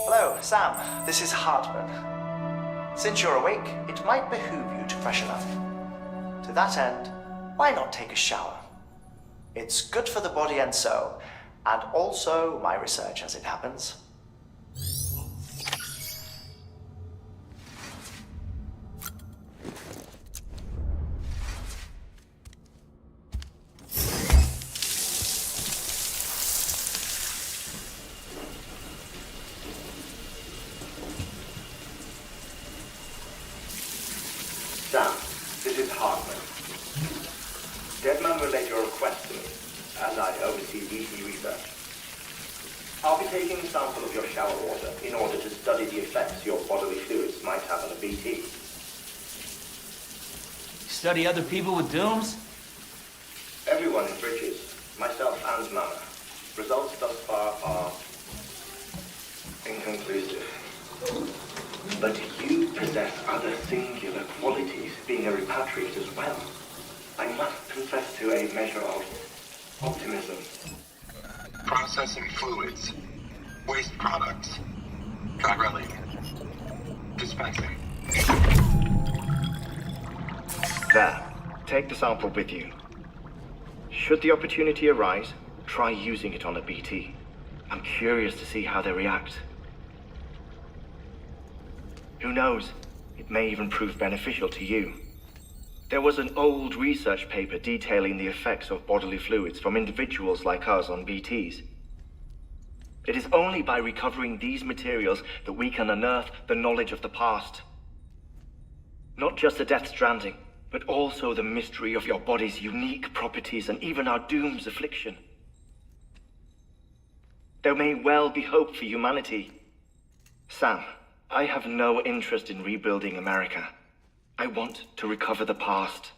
Hello, Sam. This is Hartman. Since you're awake, it might behoove you to freshen up. To that end, why not take a shower? It's good for the body and soul, and also my research as it happens. Sam, this is Hartman. Deadman relayed your request to me, as I oversee BT research. I'll be taking a sample of your shower water in order to study the effects your bodily fluids might have on a BT. Study other people with dooms? Everyone in Bridges, myself and Mama. Results thus far are inconclusive. But you possess other singular qualities, being a repatriate as well. I must confess to a measure of optimism. Processing fluids. Waste products. Drilling. Dispensing. There. Take the sample with you. Should the opportunity arise, try using it on a BT. I'm curious to see how they react. Who knows? It may even prove beneficial to you. There was an old research paper detailing the effects of bodily fluids from individuals like us on BTs. It is only by recovering these materials that we can unearth the knowledge of the past. Not just the death stranding, but also the mystery of your body's unique properties and even our doom's affliction. There may well be hope for humanity. Sam, I have no interest in rebuilding America. I want to recover the past.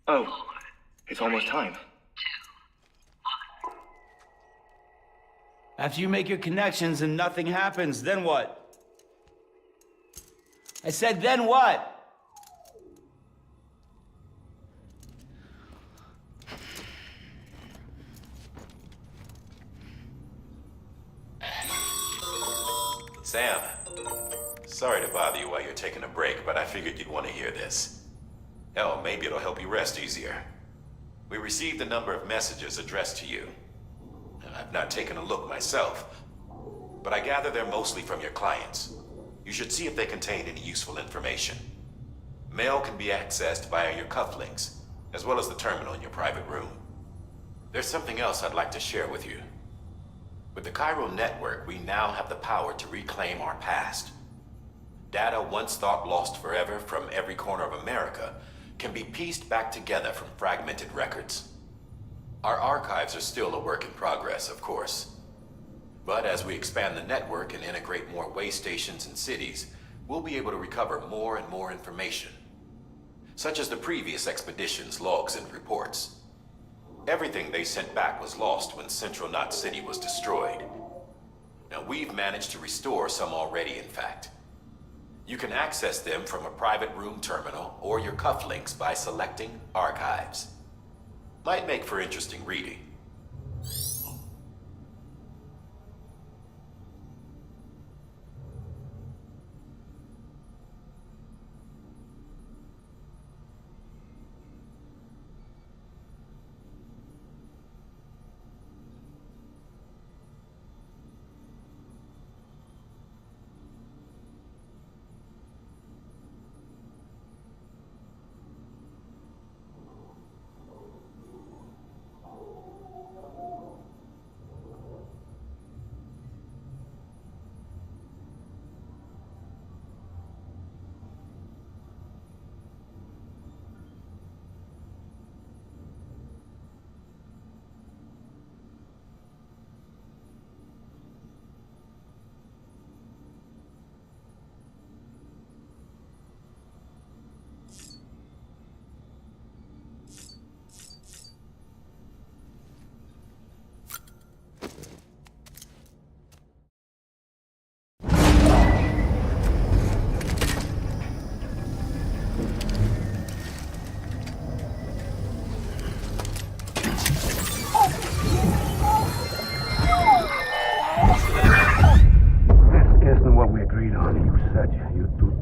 5, 4, it's almost time. 2, 1. After you make your connections and nothing happens, then what? I said, then what? Sam, sorry to bother you while you're taking a break, but I figured you'd want to hear this. Hell, maybe it'll help you rest easier. We received a number of messages addressed to you. I've not taken a look myself, but I gather they're mostly from your clients. You should see if they contain any useful information. Mail can be accessed via your cufflinks, as well as the terminal in your private room. There's something else I'd like to share with you. With the Chiral Network, we now have the power to reclaim our past. Data once thought lost forever from every corner of America can be pieced back together from fragmented records. Our archives are still a work in progress, of course. But as we expand the network and integrate more way stations and cities, we'll be able to recover more and more information, such as the previous expedition's logs and reports. Everything they sent back was lost when Central Knot City was destroyed. Now, we've managed to restore some already, in fact. You can access them from a private room terminal or your cufflinks by selecting Archives. Might make for interesting reading.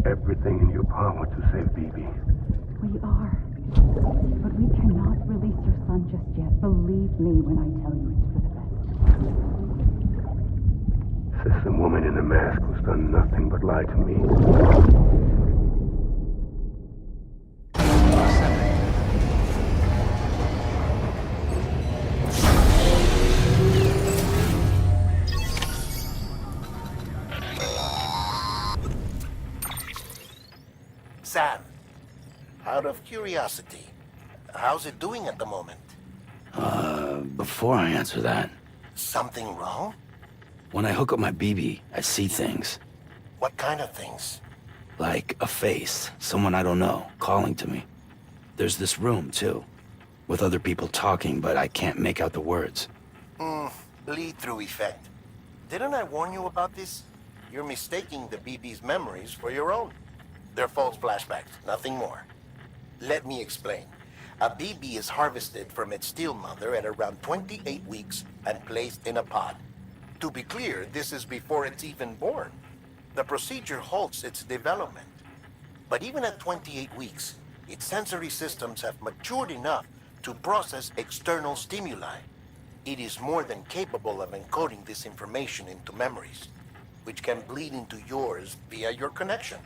Everything in your power to save BB. We are. But we cannot release your son just yet. Believe me when I tell you it's for the best. Says the woman in the mask who's done nothing but lie to me. Sam, out of curiosity, how's it doing at the moment? Before I answer that... Something wrong? When I hook up my BB, I see things. What kind of things? Like a face, someone I don't know, calling to me. There's this room, too, with other people talking, but I can't make out the words. Bleed-through effect. Didn't I warn you about this? You're mistaking the BB's memories for your own. They're false flashbacks, nothing more. Let me explain. A BB is harvested from its steel mother at around 28 weeks and placed in a pod. To be clear, this is before it's even born. The procedure halts its development. But even at 28 weeks, its sensory systems have matured enough to process external stimuli. It is more than capable of encoding this information into memories, which can bleed into yours via your connection.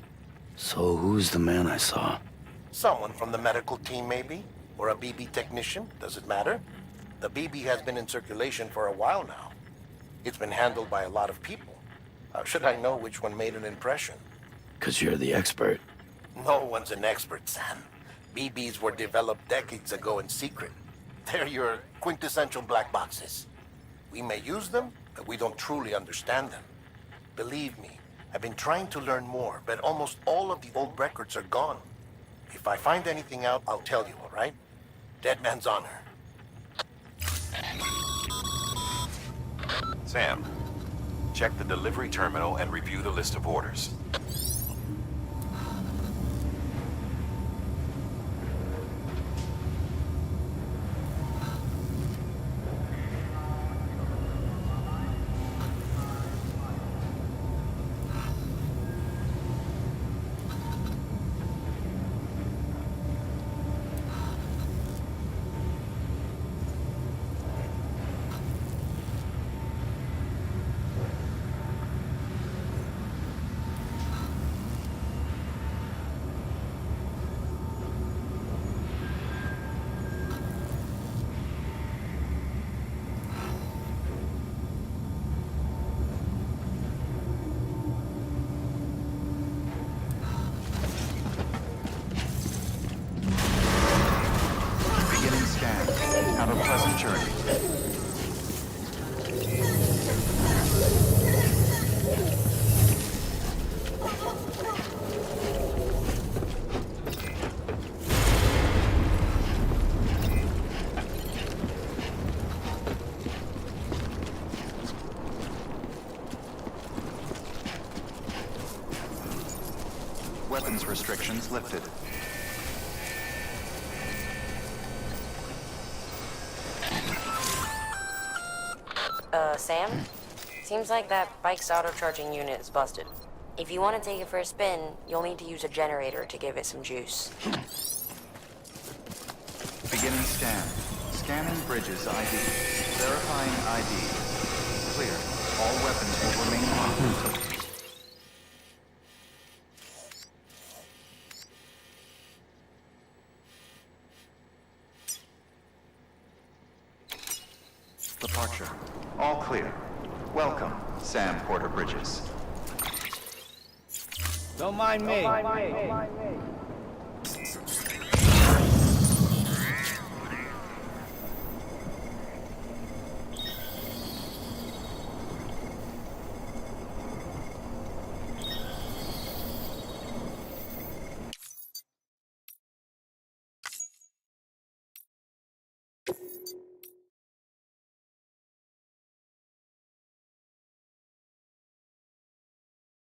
So who's the man I saw? Someone from the medical team, maybe? Or a BB technician? Does it matter? The BB has been in circulation for a while now. It's been handled by a lot of people. How should I know which one made an impression? 'Cause you're the expert. No one's an expert, Sam. BBs were developed decades ago in secret. They're your quintessential black boxes. We may use them, but we don't truly understand them. Believe me, I've been trying to learn more, but almost all of the old records are gone. If I find anything out, I'll tell you, all right? Dead man's honor. Sam, check the delivery terminal and review the list of orders. weapons restrictions lifted. Sam? Seems like that bike's auto-charging unit is busted. If you want to take it for a spin, you'll need to use a generator to give it some juice. Beginning scan. Scanning Bridges ID. Verifying ID. Clear. All weapons will remain locked. Departure. All clear. Welcome, Sam Porter Bridges. Don't mind me.